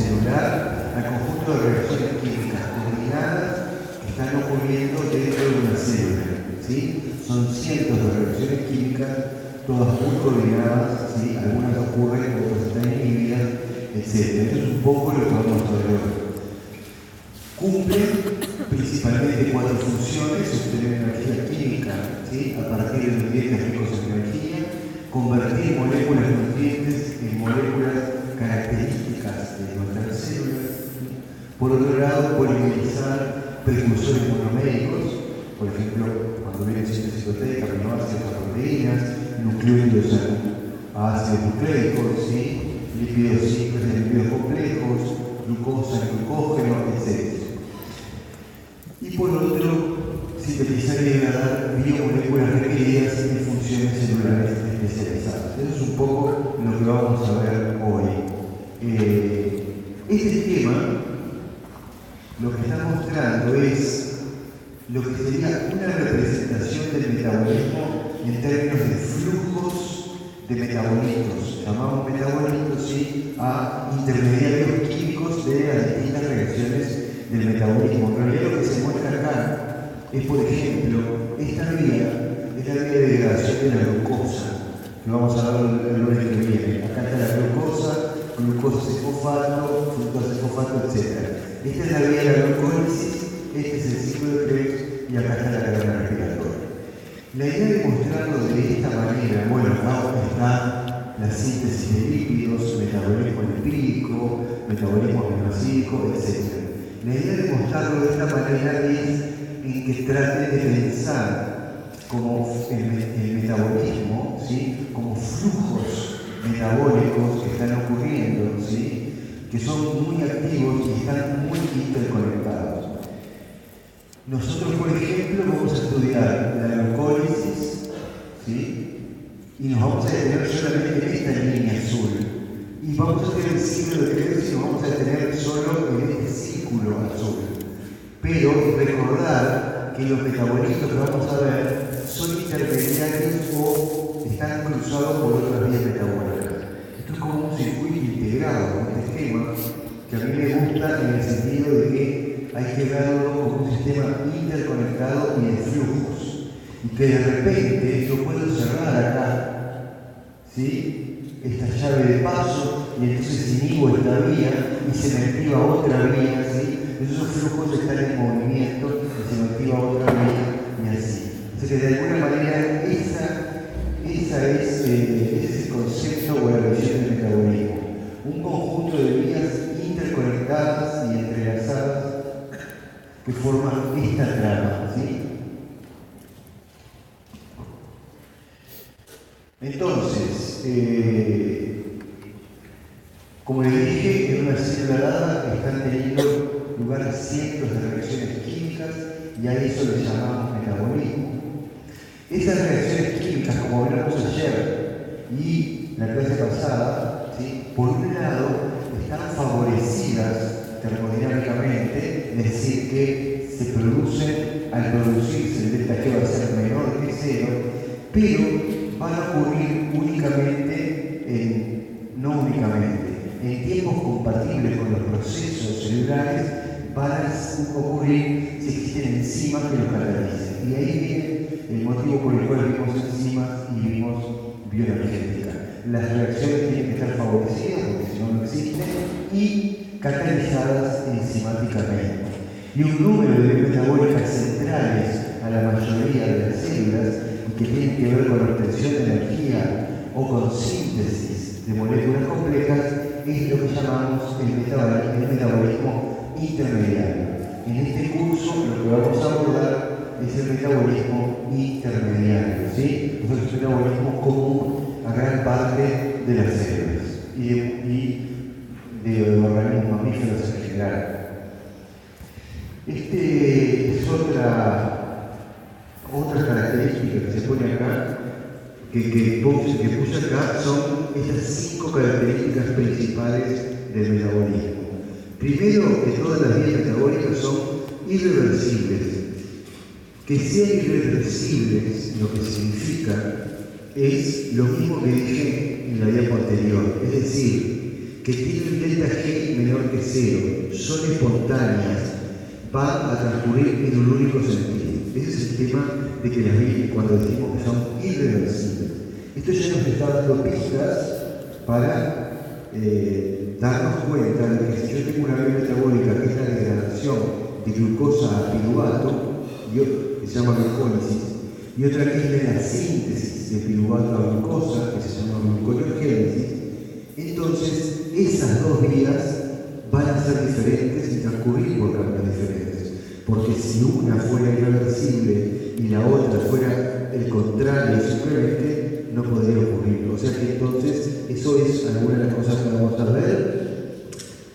celular al conjunto de reacciones químicas combinadas que están ocurriendo dentro de una célula, ¿sí? Son cientos de reacciones químicas, todas muy coordinadas, ¿sí? Algunas ocurren, otras están inhibidas, etc. Esto es un poco lo que vamos a ver hoy. Cumplen principalmente 4 funciones: obtener energía química, ¿sí? A partir de nutrientes ricos en energía, convertir moléculas nutrientes en moléculas características de nuestras células. Por otro lado, polimerizar precursores monoméricos, por ejemplo, cuando viene síntesis proteica, aminoácidos a proteínas, nucleótidos a ácidos nucleicos, ¿sí? Lípidos simples de lípidos complejos, glucosa en glucógeno, etc. Y por otro, sintetizar y degradar biomoléculas requeridas en funciones celulares especializadas. Eso es un poco lo que vamos a ver hoy. Este esquema lo que está mostrando es lo que sería una representación del metabolismo en términos de flujos de metabolitos. Llamamos metabolitos, ¿sí?, a intermediarios químicos de las distintas reacciones del metabolismo. En realidad lo que se muestra acá es, por ejemplo, esta vía es la vía de degradación de la glucosa, que vamos a ver el lunes que viene. Acá está la glucosa, glucosa-fosfato, fructosa-fosfato, etc. Esta es la vía de la glucólisis, este es el ciclo de Krebs y acá está la cadena respiratoria. La idea de mostrarlo de esta manera, bueno, acá está la síntesis de lípidos, metabolismo lipídico, metabolismo aminoácido, etc. La idea de mostrarlo de esta manera es en que trate de pensar como el metabolismo, ¿sí?, como flujos metabólicos que están ocurriendo, ¿sí?, que son muy activos y están muy interconectados. Nosotros, por ejemplo, vamos a estudiar la glucólisis, ¿sí?, y nos vamos a detener solamente en esta línea azul. Y vamos a tener el ciclo de Krebs y nos vamos a detener solo en este círculo azul. Pero recordar que los metabolitos que vamos a ver son intermediarios o están cruzados por otras vías metabólicas. Esto es como un circuito integrado, un esquema que a mí me gusta en el sentido de que hay que verlo como un sistema interconectado y de flujos. Y que de repente yo puedo cerrar acá, ¿sí?, esta llave de paso, y entonces inhibo esta vía y se me activa otra vía, ¿sí? Esos flujos están en movimiento y se me activa otra vía y así. Así que de alguna manera ese es el concepto o la visión del metabolismo. Un conjunto de vías interconectadas y entrelazadas que forman esta trama, ¿sí? Entonces, como les dije, en una célula dada están teniendo lugar cientos de reacciones químicas y a eso le llamamos metabolismo. Esas reacciones químicas, como hablamos ayer y la clase pasada, ¿sí?, por un lado están favorecidas termodinámicamente, es decir, que se producen, al producirse el delta G va a ser menor que 0, pero van a ocurrir no únicamente, en tiempos compatibles con los procesos celulares, van a ocurrir si existen enzimas que los catalicen. Y ahí viene el motivo por el cual vimos enzimas y vimos bioenergética. Las reacciones tienen que estar favorecidas, porque si no, no existen, y catalizadas enzimáticamente. Y un número de metabólicas centrales a la mayoría de las células, que tienen que ver con la obtención de energía o con síntesis de moléculas complejas, es lo que llamamos el metabolismo intermediario. En este curso lo que vamos a abordar es el metabolismo intermediario, ¿sí? Es un metabolismo común a gran parte de las células y de organismos mamíferos en general. Es otra característica que se pone acá, que puse acá, son estas 5 características principales del metabolismo. Primero, que todas las vías metabólicas son irreversibles. Que sean irreversibles, lo que significa es lo mismo que dije en la diapo anterior, es decir, que tienen delta G menor que 0, son espontáneas, van a transcurrir en un único sentido. Ese es el tema de que las vías, cuando decimos que son irreversibles. Esto ya nos está dando pistas para darnos cuenta de que si yo tengo una vía metabólica que es la degradación de glucosa a piruvato, que se llama glucólisis, y otra que es la síntesis de piruvato a glucosa, que se llama gluconeogénesis, entonces esas dos vías van a ser diferentes y transcurrir por caminos diferentes. Porque si una fuera irreversible y la otra fuera el contrario simplemente, no podría ocurrir. O sea que entonces, eso es alguna de las cosas que vamos a ver.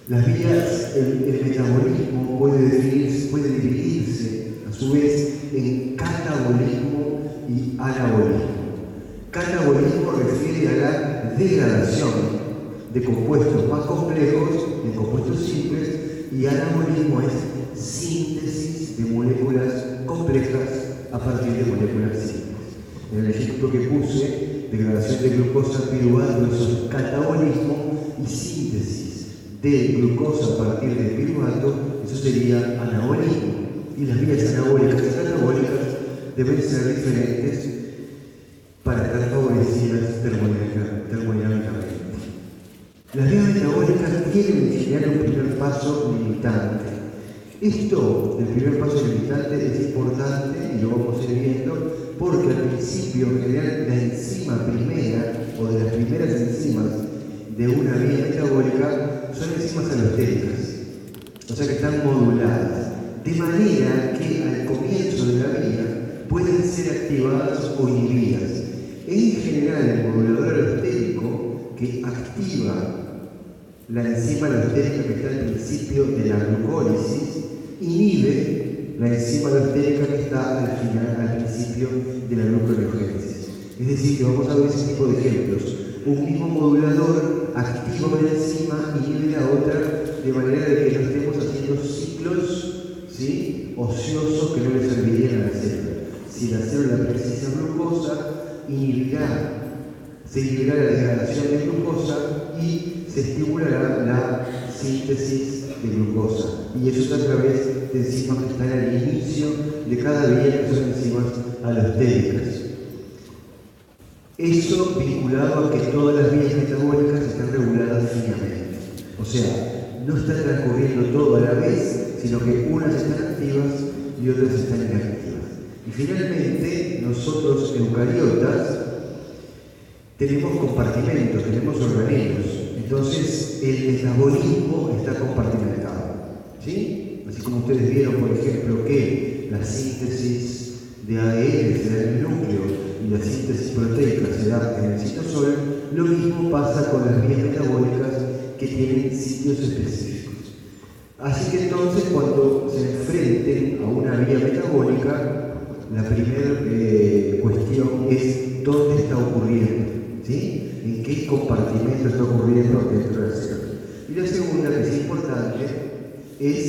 Las vías, el metabolismo puede dividirse a su vez en catabolismo y anabolismo. Catabolismo refiere a la degradación de compuestos más complejos en compuestos simples, y anabolismo es síntesis de moléculas complejas a partir de moléculas simples. En el ejemplo que puse, degradación de glucosa a piruvato, eso es catabolismo, y síntesis de glucosa a partir de piruvato, eso sería anabolismo. Y las vías anabólicas y catabólicas deben ser diferentes para estar favorecidas termodinámicamente. Las vías metabólicas tienen en general un primer paso limitante. Esto del primer paso limitante es importante y lo vamos a ir viendo porque al principio, en general, la enzima primera o de las primeras enzimas de una vía metabólica son enzimas alostéricas, o sea que están moduladas, de manera que al comienzo de la vía pueden ser activadas o inhibidas. En general, el modulador alostérico que activa la enzima alostérica que está al principio de la glucólisis inhibe la enzima alostérica que está al principio de la gluconeogénesis. Es decir, que vamos a ver ese tipo de ejemplos. Un mismo modulador activa una enzima y inhibe la otra, de manera de que no estemos haciendo ciclos, ¿sí?, ociosos que no le servirían a la célula. Si la célula precisa glucosa, se inhibirá la degradación de glucosa y se estimulará la síntesis de glucosa. Y eso es a través de enzimas que están al inicio de cada vía, que son enzimas alostéricas. Eso vinculado a que todas las vías metabólicas están reguladas finamente. O sea, no está transcurriendo todo a la vez, sino que unas están activas y otras están inactivas. Y finalmente, nosotros eucariotas tenemos compartimentos, tenemos organismos. Entonces, el metabolismo está compartimentado, ¿sí? Así como ustedes vieron, por ejemplo, que la síntesis de ADN se da en el núcleo y la síntesis proteica se da en el citosol, lo mismo pasa con las vías metabólicas que tienen sitios específicos. Así que entonces, cuando se enfrenten a una vía metabólica, la primera cuestión es dónde está ocurriendo, ¿sí? En qué compartimento está ocurriendo dentro de la célula. Y la segunda, que es importante, es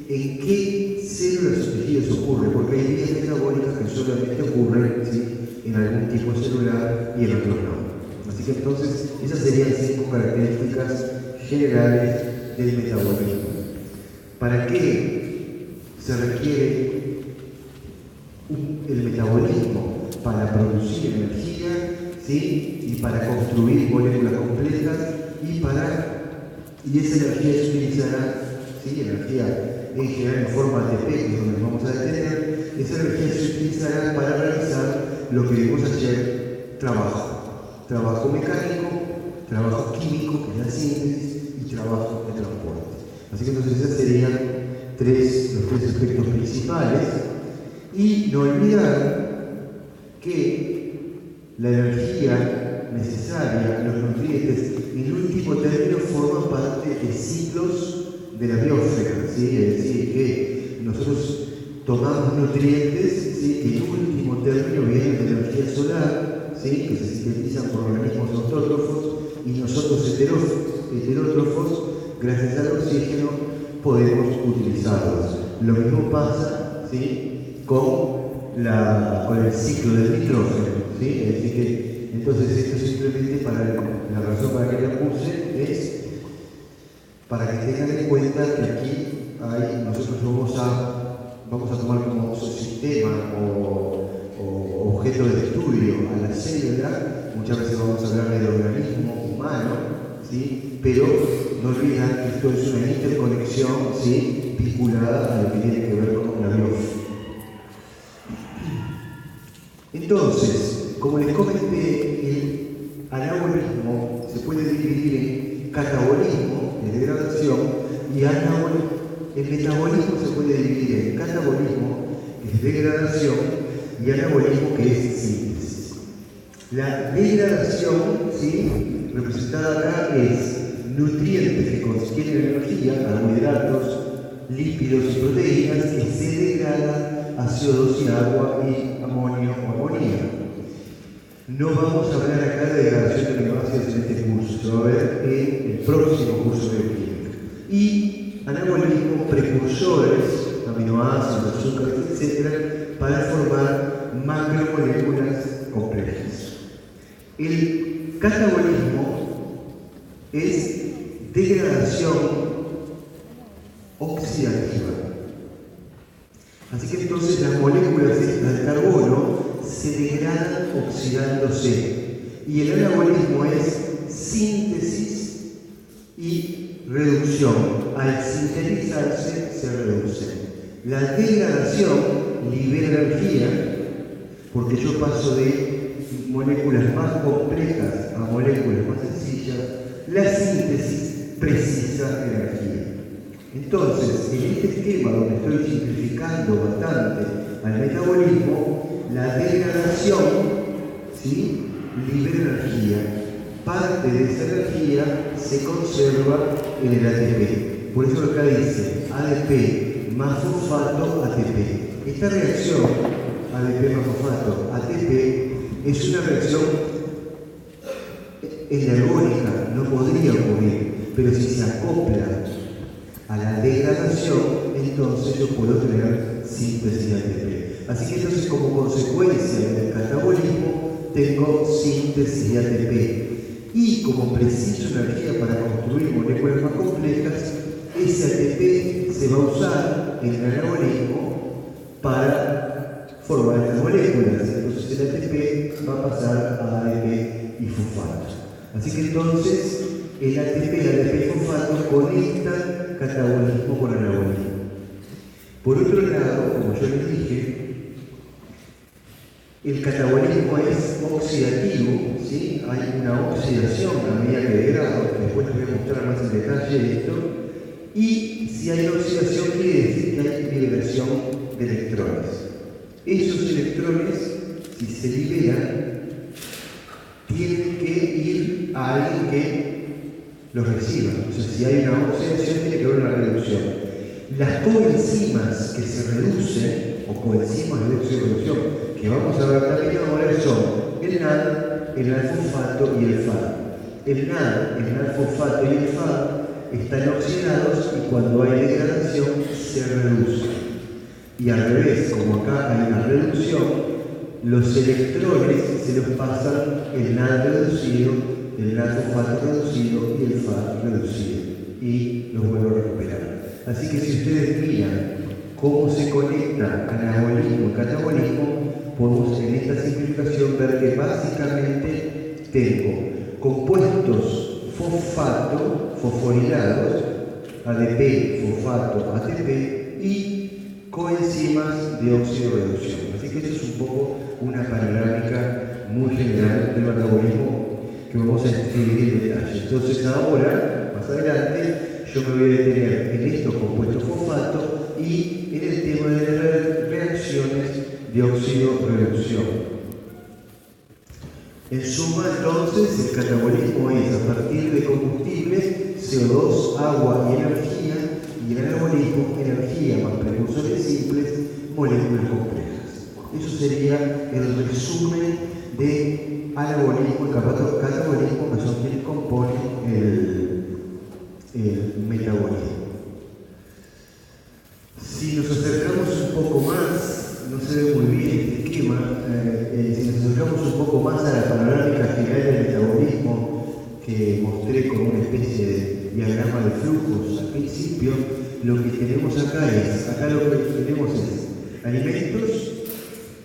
en qué células o tejidos ocurre, porque hay vías metabólicas que solamente ocurren, ¿sí?, en algún tipo celular y en otros no. Así que entonces, esas serían 5 características generales del metabolismo. ¿Para qué se requiere el metabolismo? Para producir energía, ¿sí?, y para construir moléculas complejas, y esa energía se utilizará, ¿sí?, energía en general en forma ATP, que es donde nos vamos a detener. Esa energía se utilizará para realizar lo que vimos ayer: trabajo mecánico, trabajo químico, que es la síntesis, y trabajo de transporte. Así que entonces esos serían los tres aspectos principales. Y no olvidar que la energía necesaria, los nutrientes, en último término forman parte de ciclos de la biosfera, ¿sí? Es decir, que nosotros tomamos nutrientes, ¿sí?, que en último término vienen de la energía solar, ¿sí?, que se sintetizan por organismos autótrofos, y nosotros heterótrofos, gracias al oxígeno, podemos utilizarlos. Lo mismo pasa, ¿sí?, con el ciclo del nitrógeno, ¿sí? Es decir que, entonces, esto simplemente, para la razón para que la puse, es para que tengan en cuenta que aquí nosotros vamos a tomar como sistema o objeto de estudio a la célula. Muchas veces vamos a hablar del organismo humano, ¿sí? Pero no olvidan que esto es una interconexión, ¿sí?, vinculada a lo que tiene que ver con la biología. Entonces, como les comenté, el anabolismo se puede dividir en catabolismo, de degradación, y anabolismo. El metabolismo se puede dividir en catabolismo, que es degradación, y anabolismo, que es síntesis. La degradación, ¿sí?, representada acá es nutrientes que contienen energía, carbohidratos, lípidos y proteínas que se degradan a CO2 y agua y amonio o amonía. No vamos a hablar acá de degradación de aminoácidos en este curso, se va a ver en el próximo curso de bioquímica. Y anabolismo, precursores, aminoácidos, azúcares, etc., para formar macromoléculas complejas. El catabolismo es degradación oxidativa. Así que entonces las moléculas del carbono se degradan oxidándose. Y el anabolismo es síntesis y reducción. Al sintetizarse se reduce. La degradación libera energía, porque yo paso de moléculas más complejas a moléculas más sencillas. La síntesis precisa energía. Entonces, en este esquema donde estoy simplificando bastante al metabolismo, la degradación, ¿sí?, libera energía. Parte de esa energía se conserva en el ATP. Por eso acá dice ADP más fosfato ATP. Esta reacción ADP más fosfato ATP es una reacción energónica, no podría ocurrir, pero si se acopla a la degradación, entonces yo puedo tener síntesis de ATP. Así que entonces, como consecuencia del catabolismo, tengo síntesis de ATP. Y como preciso energía para construir moléculas más complejas, ese ATP se va a usar en el anabolismo para formar estas moléculas. Entonces el ATP va a pasar a ADP y fosfato. Así que entonces el ATP y fosfato conectan catabolismo con anabolismo. Por otro lado, como yo les dije, el catabolismo es oxidativo, ¿sí? Hay una oxidación a medida que degrado, después les voy a mostrar más en detalle esto, y si hay oxidación quiere decir que hay liberación de electrones. Esos electrones, si se liberan, tienen que ir a alguien que los reciba. O sea, si hay una oxidación, tiene que haber una reducción. Las coenzimas que se reducen, o coenzimas de oxidorreducción, que vamos a ver también ahora, son el NAD, el alfosfato y el FAD. El NAD, el alfosfato y el FAD están oxidados y cuando hay degradación se reducen. Y al revés, como acá hay una reducción, los electrones se los pasan el NAD reducido, el alfosfato reducido y el FAD reducido. Y los vuelvo a recuperar. Así que si ustedes miran cómo se conecta anabolismo y catabolismo, podemos en esta simplificación ver que básicamente tengo compuestos fosforilados, ADP, fosfato, ATP, y coenzimas de oxidorreducción. Así que esto es un poco una panorámica muy general del metabolismo que vamos a escribir en detalle. Entonces ahora, más adelante, yo me voy a detener en estos compuestos fosfato y en el tema de las reacciones de oxidorreducción. En suma, entonces, el catabolismo es a partir de combustibles, CO2, agua y energía, y el anabolismo, energía más precursores simples, moléculas complejas. Eso sería el resumen de anabolismo y catabolismo, que son quienes componen el metabolismo. Si nos acercamos un poco más, no se ve muy bien este esquema, si nos acercamos un poco más a la panorámica general del metabolismo que mostré como una especie diagrama de flujos al principio, lo que tenemos acá lo que tenemos es alimentos,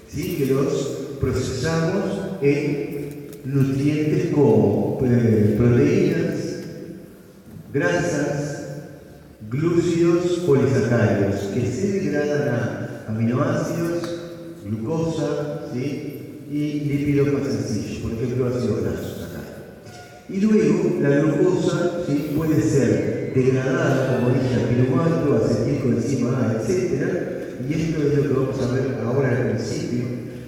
¿sí?, que los procesamos en nutrientes como proteínas, grasas, glúcidos, polisacáridos, que se degradan a aminoácidos, glucosa, ¿sí?, y lípidos más sencillos, por ejemplo, ácidos grasos acá. Y luego la glucosa, ¿sí?, puede ser degradada, como dije, a piruvato, acetilcoenzima A, etc. Y esto es lo que vamos a ver ahora al principio.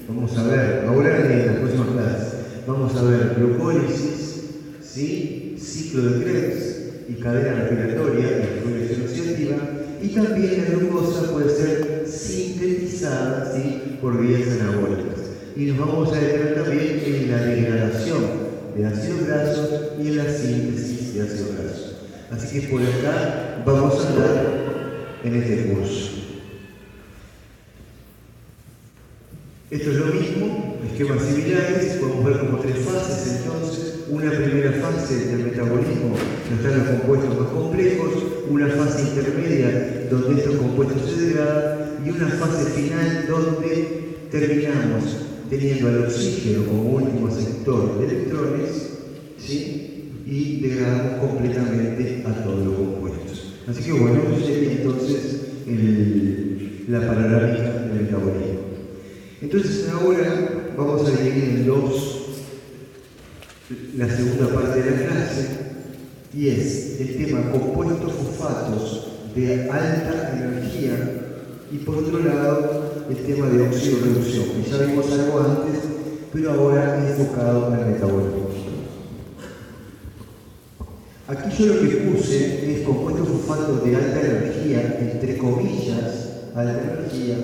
Vamos a ver, ahora en las próximas clases, vamos a ver glucólisis, ¿sí?, ciclo de Krebs y cadena respiratoria, respiración oxidativa, y también la glucosa puede ser sintetizada, ¿sí?, por vías anabólicas. Y nos vamos a detener también en la degradación de ácidos grasos y en la síntesis de ácidos grasos. Así que por acá vamos a andar en este curso. Esto es lo mismo, esquemas similares, podemos ver como tres fases entonces. Una primera fase del metabolismo donde están los compuestos más complejos, una fase intermedia donde estos compuestos se degradan y una fase final donde terminamos teniendo al oxígeno como último sector de electrones, ¿sí?, y degradamos completamente a todos los compuestos. Así que bueno, eso sería entonces la panorámica del metabolismo. Entonces ahora vamos a dividir en dos la segunda parte de la clase, y es el tema compuestos fosfatos de alta energía y por otro lado el tema de oxidorreducción, que ya vimos algo antes, pero ahora enfocado al metabolismo. Aquí yo lo que puse es compuestos fosfatos de alta energía, entre comillas, alta energía,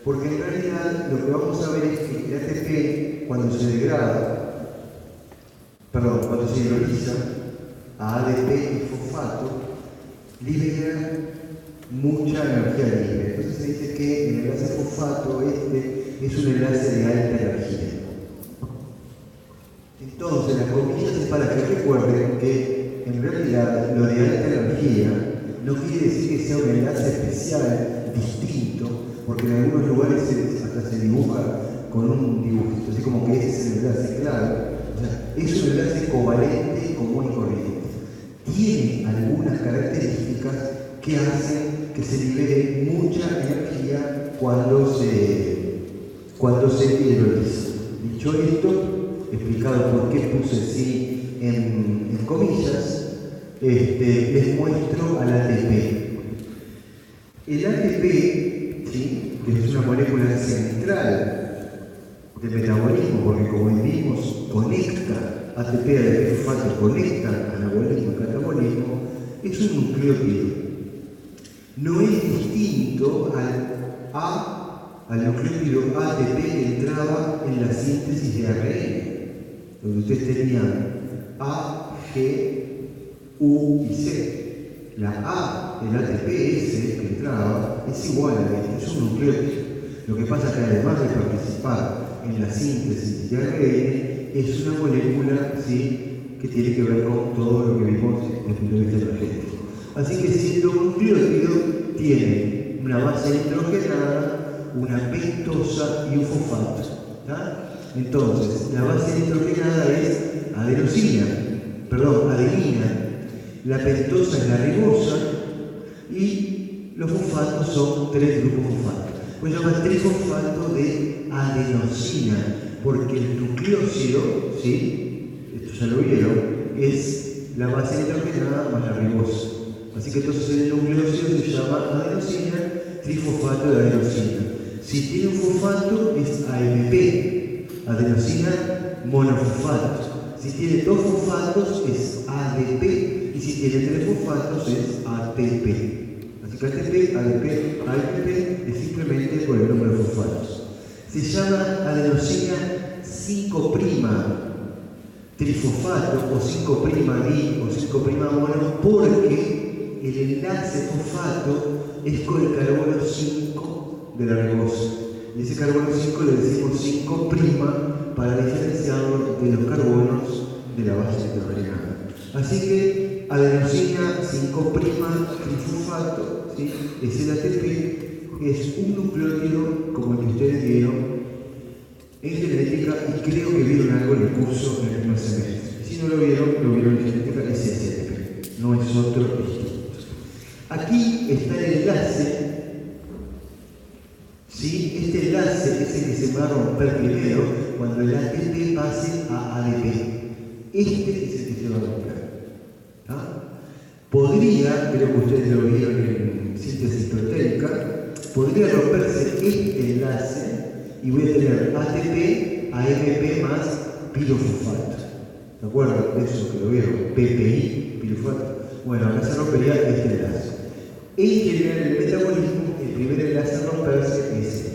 porque en realidad lo que vamos a ver es que el ATP, cuando se hidroliza a ADP y fosfato, libera mucha energía libre. Entonces se dice que el enlace fosfato es un enlace de alta energía. Entonces, las comillas es para que recuerden que en realidad lo de alta energía no quiere decir que sea un enlace especial, distinto, porque en algunos lugares hasta se dibuja con un dibujito, así como que ese es el enlace clave. O sea, es un enlace covalente común y corriente. Tiene algunas características que hacen que se libere mucha energía cuando se hidroliza. Dicho esto, explicado por qué puse así en comillas, les muestro al ATP. El ATP, ¿sí?, que es una molécula central de metabolismo, porque como vimos, conecta ATP, ADP, fosfato, conecta anabolismo y catabolismo, es un nucleótido. No es distinto al nucleótido ATP que entraba en la síntesis de ARN, donde ustedes tenían A, G, U y C. La A, el ATPS que entraba, es igual a este, es un nucleótido. Lo que pasa es que además de participar en la síntesis de ARN, es una molécula, ¿sí?, que tiene que ver con todo lo que vimos desde el punto de vista energético. Así que siendo un nucleótido, tiene una base nitrogenada, una pentosa y un fosfato. ¿Tá? Entonces, la base nitrogenada es adenina. La pentosa es la ribosa y los fosfatos son 3 grupos fosfatos. Pues se llama trifosfato de adenosina, porque el nucleócido, ¿sí?, esto ya lo vieron, es la base nitrogenada más la ribosa. Así que entonces el nucleócido se llama adenosina, trifosfato de adenosina. Si tiene un fosfato es AMP, adenosina monofosfato. Si tiene 2 fosfatos es ADP y si tiene 3 fosfatos es ATP. Así que ATP, ADP, AMP es simplemente por el número de fosfatos. Se llama adenosina 5' trifosfato o 5' di o 5' mono porque el enlace fosfato es con el carbono 5 de la ribosa. Y ese carbono 5 le decimos 5' para diferenciarlo de los carbonos de la base nitrogenada. Así que adenosina 5'-trifosfato, ¿sí? Es el ATP, es un nucleótido como el que ustedes vieron en genética y creo que vieron algo en el curso en el primer semestre. Si no lo vieron en genética, es ese ATP, no es otro distinto. Aquí está el enlace, ¿sí? Este enlace es el que se va a romper primero cuando el ATP pase a ADP. Este es el que se va a romper. ¿Ah? Podría, creo que ustedes lo vieron en síntesis proteica, podría romperse este enlace y voy a tener ATP, AMP más pirofosfato. ¿De acuerdo? Eso que lo vieron, PPI, pirofosfato. Bueno, acá se rompería este enlace. En general, el metabolismo, el primer enlace a romperse es este.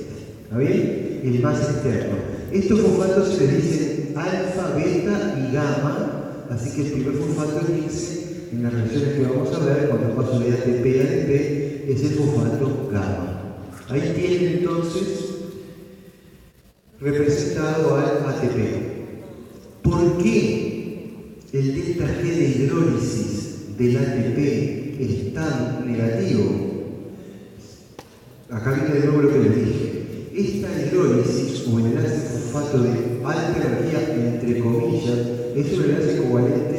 ¿Está bien? El más externo. Estos fosfatos se les dicen alfa, beta y gamma, así que el primer fosfato dice en las reacciones que vamos a ver, cuando paso de ATP a ADP, es el fosfato gamma. Ahí tienen entonces representado al ATP. ¿Por qué el delta G de hidrólisis del ATP es tan negativo? Acá viene de nuevo lo que les dije. Esta hidrólisis o enlace fosfato de alta energía, entre comillas, es un enlace covalente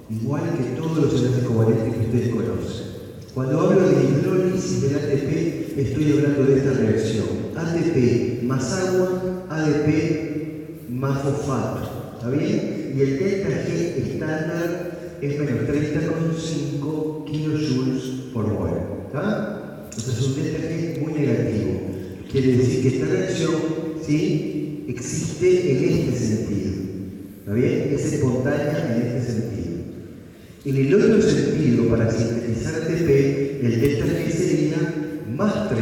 igual que todos los enlaces covalentes que ustedes conocen. Cuando hablo de hidrólisis del ATP, estoy hablando de esta reacción. ATP más agua, ADP más fosfato. ¿Está bien? Y el delta G estándar es menos 30,5 kilojoules por mol. ¿Está? Entonces es un delta G muy negativo. Quiere decir que esta reacción, ¿sí?, existe en este sentido. ¿Está bien? Es espontánea en este sentido. En el otro sentido, para sintetizar ATP, el delta G sería más 30,5.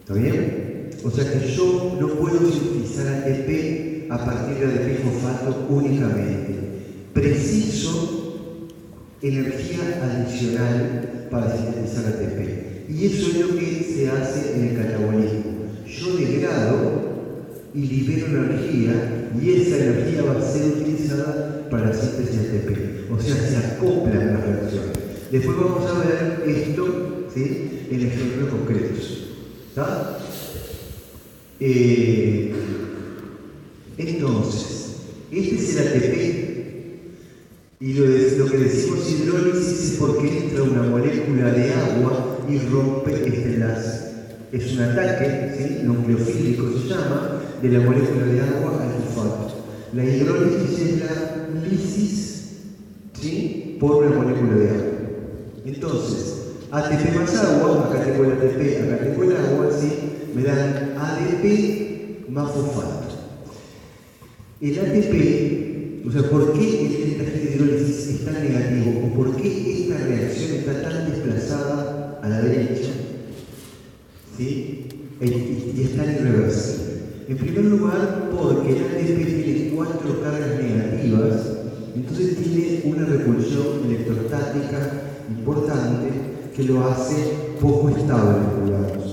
¿Está bien? O sea que yo no puedo sintetizar ATP a partir de ADP fosfato únicamente. Preciso energía adicional para sintetizar ATP. Y eso es lo que se hace en el catabolismo. Yo degrado y libero energía, y esa energía va a ser utilizada para la síntesis de ATP. O sea, se acoplan las reacciones. Después vamos a ver esto, ¿sí?, en ejemplos concretos. ¿Está? Entonces, este es el ATP. Y lo que decimos hidrólisis es porque entra una molécula de agua y rompe este enlace. Es un ataque, ¿sí?, nucleofílico se llama, de la molécula de agua al fosfato. La hidrólisis es la lisis, ¿sí?, por una molécula de agua. Entonces, ATP más agua, acá tengo el ATP, acá tengo el agua, ¿sí?, me dan ADP más fosfato. El ATP, o sea, ¿por qué el delta G de hidrólisis es tan negativo? ¿O por qué esta reacción está tan desplazada a la derecha? ¿Sí? Y es tan irreversible. En primer lugar, porque el ATP tiene 4 cargas negativas, entonces tiene una repulsión electrostática importante que lo hace poco estable, digamos.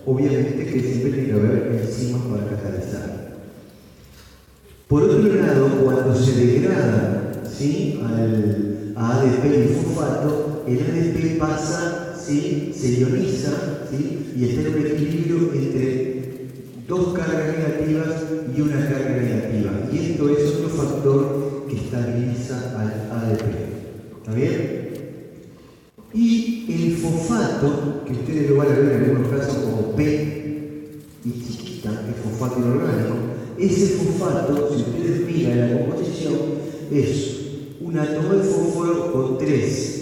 Obviamente que siempre tiene que haber enzimas para catalizar. Por otro lado, cuando se degrada, ¿sí?, a ADP y fosfato, el ADP pasa, ¿sí?, se ioniza, ¿sí?, y está en un equilibrio entre 2 cargas negativas y una carga negativa. Y esto es otro factor que estabiliza al ADP. ¿Está bien? Y el fosfato, que ustedes lo van a ver en algunos casos como P y chiquita, que es fosfato inorgánico, ese fosfato, si ustedes miran la composición, es un átomo de fósforo con 3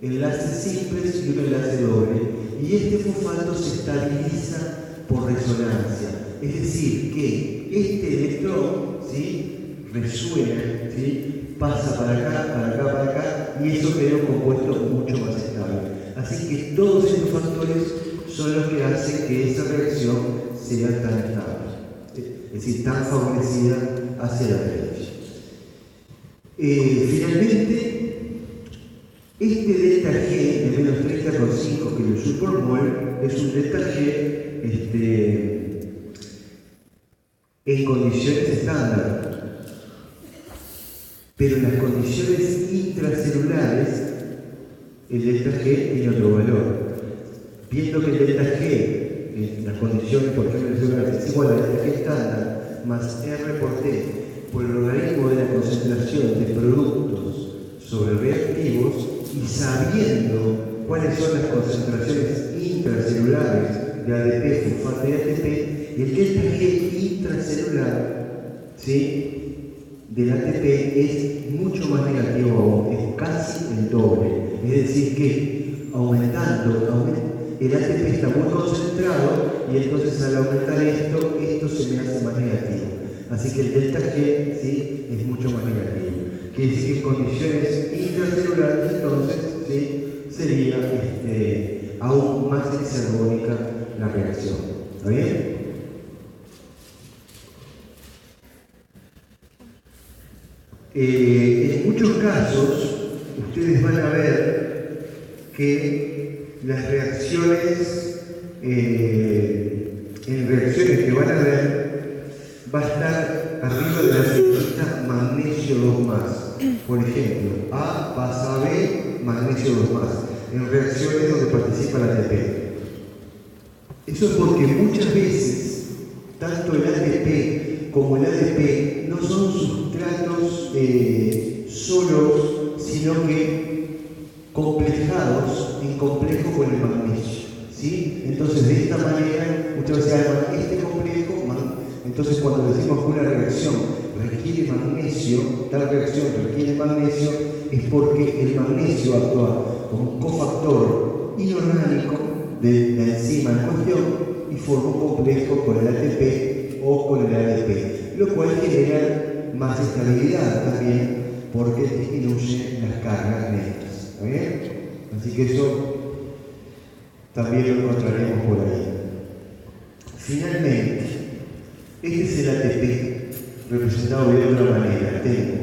enlaces simples y un enlace doble. Y este fosfato se estabiliza por resonancia. Es decir, que este electrón, ¿sí?, resuena, ¿sí?, pasa para acá, para acá, para acá, y eso crea un compuesto mucho más estable. Así que todos estos factores son los que hacen que esa reacción sea tan estable, es decir, tan favorecida hacia la derecha. Finalmente, este delta G de menos 30,5 kilojoules por mol es un delta G en condiciones estándar. pero en las condiciones intracelulares el delta G tiene otro valor. Viendo que el delta G, en las condiciones, por ejemplo, celulares, es igual al delta G estándar más R por T por el logaritmo de la concentración de productos sobre reactivos, y sabiendo cuáles son las concentraciones intracelulares de ADP, fosfato y ATP, el delta G intracelular, ¿sí?, del ATP es mucho más negativo aún, es casi el doble. Es decir, que aumentando, el ATP está muy concentrado y entonces al aumentar esto se me hace más negativo. Así que el delta G, ¿sí?, es mucho más negativo. Quiere decir que en condiciones intracelulares entonces, ¿sí?, sería aún más exergónica la reacción. ¿Está bien? En muchos casos, ustedes van a ver que las reacciones, en reacciones que van a ver, va a estar arriba de la flechita magnesio 2+. Por ejemplo, A pasa a B, magnesio 2+, en reacciones donde participa la ATP. Eso es porque muchas veces, tanto el ATP como el ADP no son sustratos solos, sino que complejados en complejo con el magnesio, ¿sí? Entonces, de esta manera, muchas veces arman este complejo. Entonces, cuando decimos que una reacción requiere magnesio, tal reacción requiere magnesio, es porque el magnesio actúa como un cofactor inorgánico de la enzima en cuestión y forma un complejo con el ATP o con el ADP, lo cual genera más estabilidad también porque disminuye las cargas netas. ¿Está bien? Así que eso también lo encontraremos por ahí. Finalmente, este es el ATP, representado de otra manera. Tengo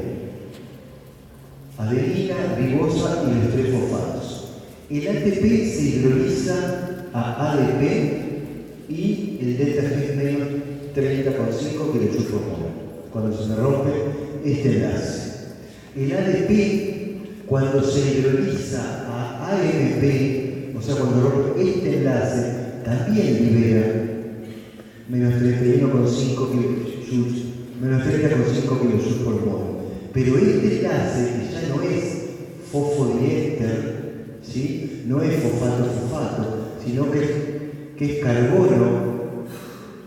adenina, ribosa y los 3 fosfatos. El ATP se hidroliza a ADP y el delta G es menos 30,5 kilojoules por mol cuando se me rompe este enlace. El ADP, cuando se hidroliza a AMP, o sea, cuando rompe este enlace, también libera menos 31,5 kilojoules, menos 30,5 kilojoules por mol. Pero este enlace, que ya no es fosfodiéster, ¿sí?, no es fosfato-fosfato, sino que es carbono,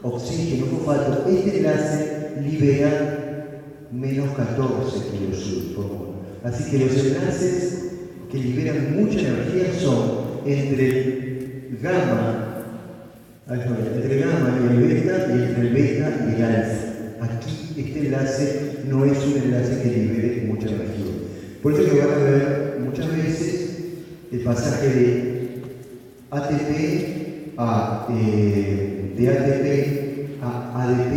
oxígeno, fosfato, este enlace libera menos 14 kilojoules por mol. Así que los enlaces que liberan mucha energía son entre gamma y el beta, y entre el beta y el alfa. Aquí este enlace no es un enlace que libere mucha energía. Por eso que van a ver muchas veces el pasaje de ATP de ATP a ADP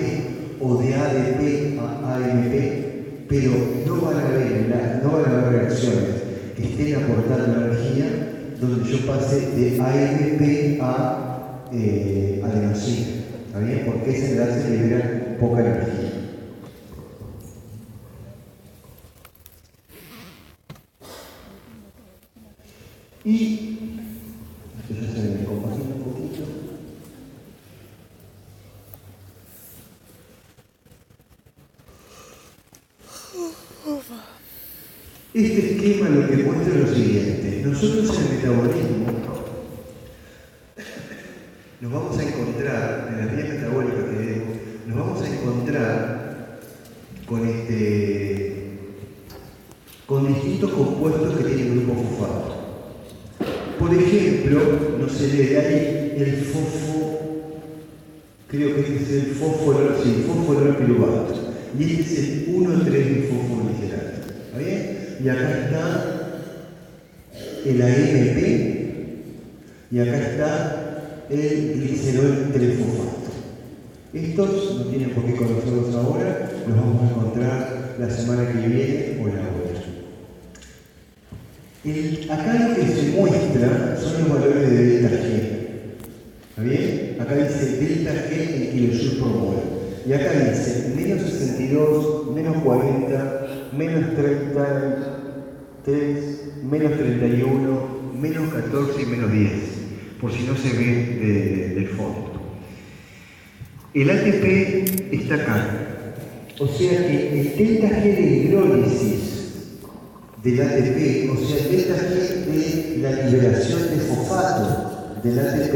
o de ADP a AMP, pero no van a haber reacciones que estén aportando energía donde yo pase de AMP a adenosina. ¿Está bien? Porque ese enlace libera poca energía. Y entonces se me compagina un poquito. Este esquema lo que muestra es lo siguiente. Nosotros en el metabolismo nos vamos a encontrar, en la vía metabólica que vemos, nos vamos a encontrar con distintos compuestos que tienen grupo fosfato. Por ejemplo, no se lee ahí el fosfo, creo que este es el fosfoloropiruvato, y este es el 1,3-bifosfoglicerato. ¿Está bien? Y acá está el AMP, y acá está el glicerol 3-fosfato. Estos no tienen por qué conocerlos ahora, los vamos a encontrar la semana que viene o la otra. Acá lo que se muestra son los valores de delta G. ¿Está bien? Acá dice delta G en kilojoules por mol. Y acá dice menos 62, menos 40, menos 33, menos 31, menos 14 y menos 10, por si no se ve del fondo. El ATP está acá, o sea que el delta G de hidrólisis del ATP, o sea el delta G de la liberación de fosfato del ATP,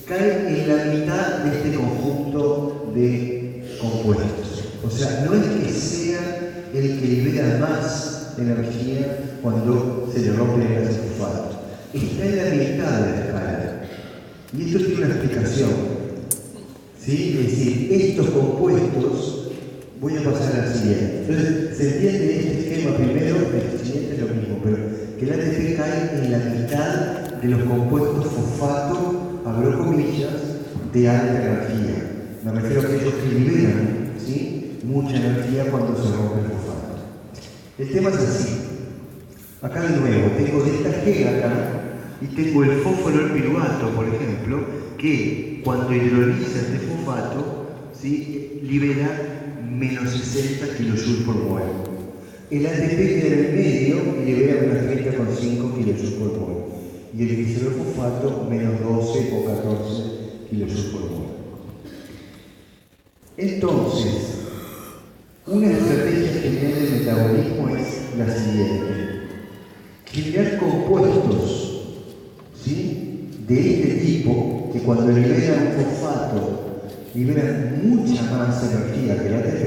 cae en la mitad de este conjunto de compuestos. O sea, no es que sea el que libera más energía cuando se le rompe el fosfato. Está en la mitad de la escala. Y esto tiene una explicación. ¿Sí? Es decir, estos compuestos, voy a pasar al siguiente. Entonces, se entiende este esquema primero, el siguiente es lo mismo, pero que el ATP cae en la mitad de los compuestos fosfato, abro comillas, de alta energía. Me refiero a aquellos que liberan, ¿sí?, mucha energía cuando se rompe el fosfato. El tema es así. Acá de nuevo, tengo delta G acá y tengo el fosforol piruvato, por ejemplo, que cuando hidroliza este fosfato, ¿sí?, libera menos 60 kJ por mol. El ATP queda en el medio y libera menos 30,5 kJ por mol. Y el glicerol fosfato menos 12 o 14 kJ por mol. Entonces, una estrategia general del metabolismo es la siguiente: generar compuestos, ¿sí?, de este tipo, que cuando liberan fosfato liberan mucha más energía que el ATP,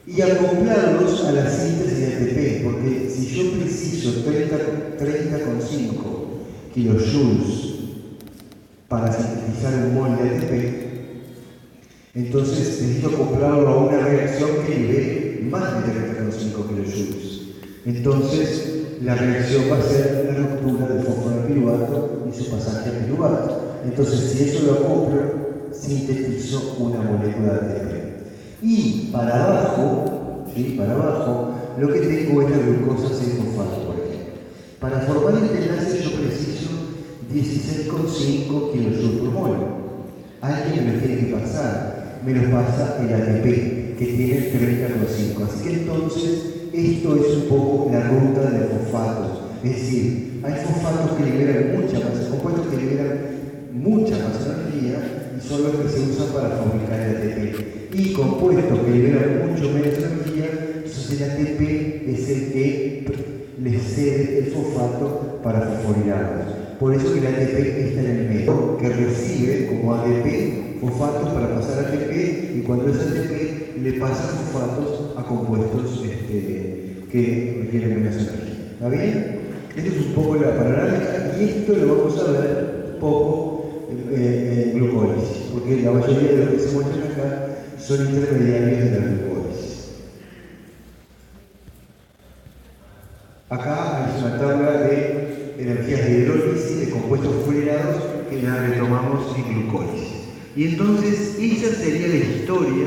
y acoplarlos a la síntesis de ATP, porque si yo preciso 30,5 kilojoules para sintetizar un mol de ATP, entonces necesito acoplarlo a una reacción que libere más de 30,5 kilojoules. Entonces, la reacción va a ser la ruptura del fosforol piruvato y su pasaje a piruvato. Entonces, si eso lo acoplo, sintetizo una molécula de ATP. Y para abajo, ¿sí?, para abajo, lo que tengo es la glucosa 6-fosfato, por ejemplo. Para formar este enlace yo preciso 16,5 kJ por mol. Alguien me lo tiene que pasar. Me lo pasa el ATP, que tiene 30,5. Así que entonces, esto es un poco la ruta de los fosfatos. Es decir, hay fosfatos que liberan mucha más, compuestos que liberan mucha más energía y son los que se usan para fabricar el ATP. Y compuestos que liberan mucho menos energía, entonces el ATP es el que les cede el fosfato para fosforilarlos. Por eso que el ATP está en el medio, que recibe como ADP fosfatos para pasar a ATP, y cuando es ATP le pasa fosfatos a compuestos que requieren menos energía. ¿Está bien? Esto es un poco la panorámica, y esto lo vamos a ver un poco en glucólisis, porque la mayoría de lo que se muestran acá son intermediarios de la glucólisis. Acá hay una tabla de energías de hidrólisis de compuestos fosforilados que la retomamos en glucólisis. Y entonces, esa sería la historia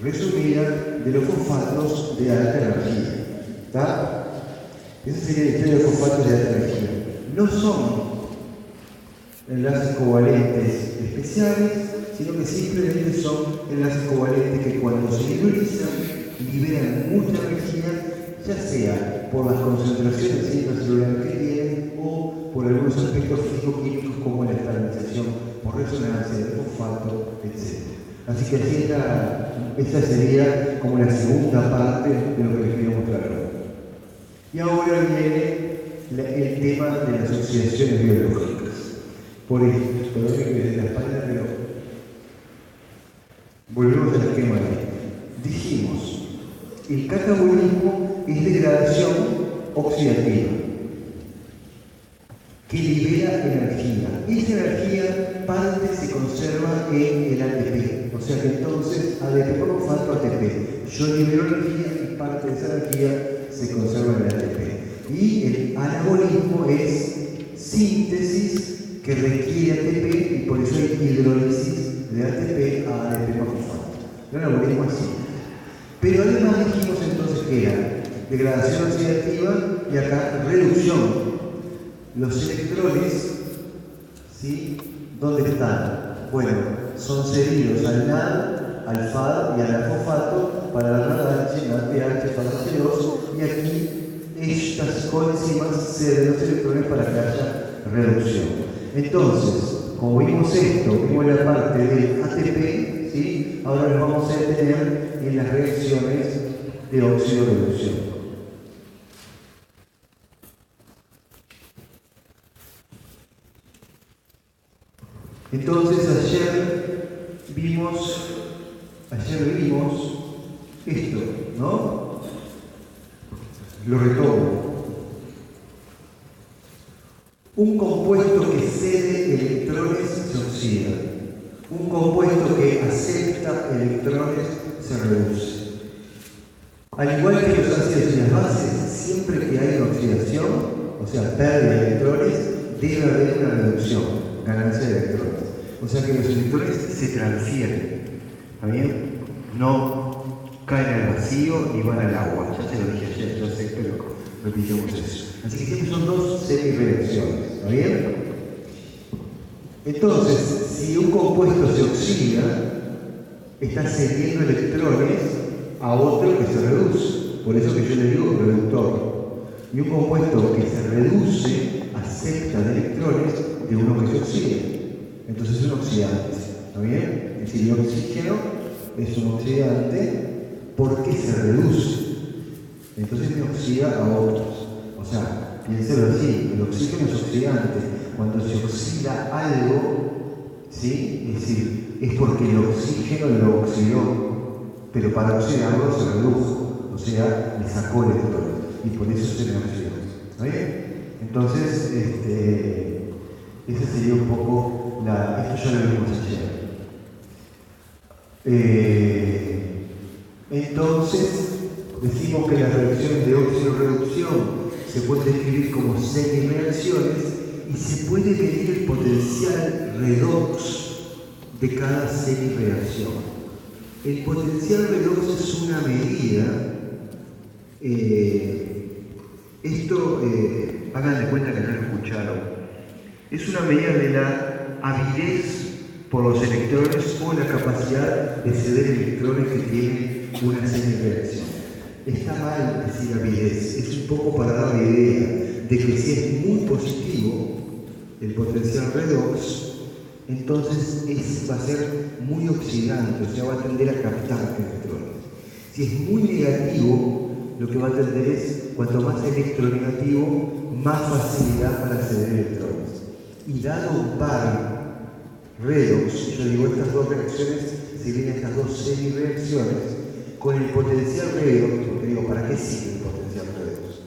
resumida de los fosfatos de alta energía. ¿Está? Esa sería la historia de los fosfatos de alta energía. No son enlaces covalentes especiales, sino que simplemente son enlaces covalentes que cuando se hidrolizan liberan mucha energía, ya sea por las concentraciones intracelulares que tienen o por algunos aspectos físico-químicos como la estabilización por resonancia del fosfato, etc. Así que esta sería como la segunda parte de lo que les quería mostrar hoy. Y ahora viene el tema de las oxidaciones biológicas. Por esto, perdón que desde la espalda, pero volvemos al esquema de esto. Dijimos, el catabolismo es degradación oxidativa que libera energía. Esa energía parte se conserva en el ATP. O sea que entonces ADP por fosfato ATP. Yo libero energía y parte de esa energía se conserva en el ATP. Y el anabolismo es síntesis que requiere ATP y por eso hay hidrólisis de ATP a ADP por fosfato. El anabolismo es así. Pero además dijimos entonces que era degradación oxidativa y acá reducción. Los electrones, ¿sí?, ¿dónde están? Bueno, son cedidos al NAD al FAD y al alfosfato para la NADH, NADPH, FAD2, y aquí estas coenzimas ceden los electrones para que haya reducción. Entonces, como vimos esto, vimos la parte del ATP, ¿sí? Ahora nos vamos a detener en las reacciones de óxido-reducción. Entonces ayer vimos esto, ¿no? Lo retomo. Un compuesto que cede electrones se oxida. Un compuesto que acepta electrones se reduce. Al igual que los ácidos y las bases, siempre que hay una oxidación, o sea, pérdida de electrones, debe haber una reducción, ganancia de electrones. O sea que los electrones se transfieren, ¿está bien? No caen al vacío ni van al agua. Ya se lo dije ayer, yo sé, pero repetimos eso. Así que siempre son dos semi-reacciones, ¿está bien? Entonces, si un compuesto se oxida, está cediendo electrones a otro que se reduce. Por eso que yo le digo reductor. Y un compuesto que se reduce acepta de electrones de uno que se oxida. Entonces es un oxidante, ¿está bien? Es decir, el oxígeno es un oxidante porque se reduce. Entonces me oxida a otros. O sea, piénselo así, el oxígeno es oxidante. Cuando se oxida algo, ¿sí? Es decir, es porque el oxígeno lo oxidó, pero para oxidarlo se redujo, o sea, le sacó electrones, y por eso se le oxidó. ¿Está bien? Entonces, ese sería un poco esto ya lo vimos ayer. Entonces, decimos que las reacciones de óxido-reducción se pueden describir como semi-reacciones y se puede medir el potencial redox de cada semi-reacción. El potencial redox es una medida, hagan de cuenta que no lo escucharon, es una medida de la avidez por los electrones o la capacidad de ceder electrones que tiene una semi-reacción. Está mal decir avidez, es un poco para dar la idea de que si es muy positivo el potencial redox, entonces va a ser muy oxidante, o sea, va a tender a captar electrones. Si es muy negativo, lo que va a tender es, cuanto más electronegativo, más facilidad para ceder electrones. Y dado un par redox, yo digo estas dos reacciones, si bien estas dos semi-reacciones, con el potencial redox, porque digo, ¿para qué sirve el potencial redox?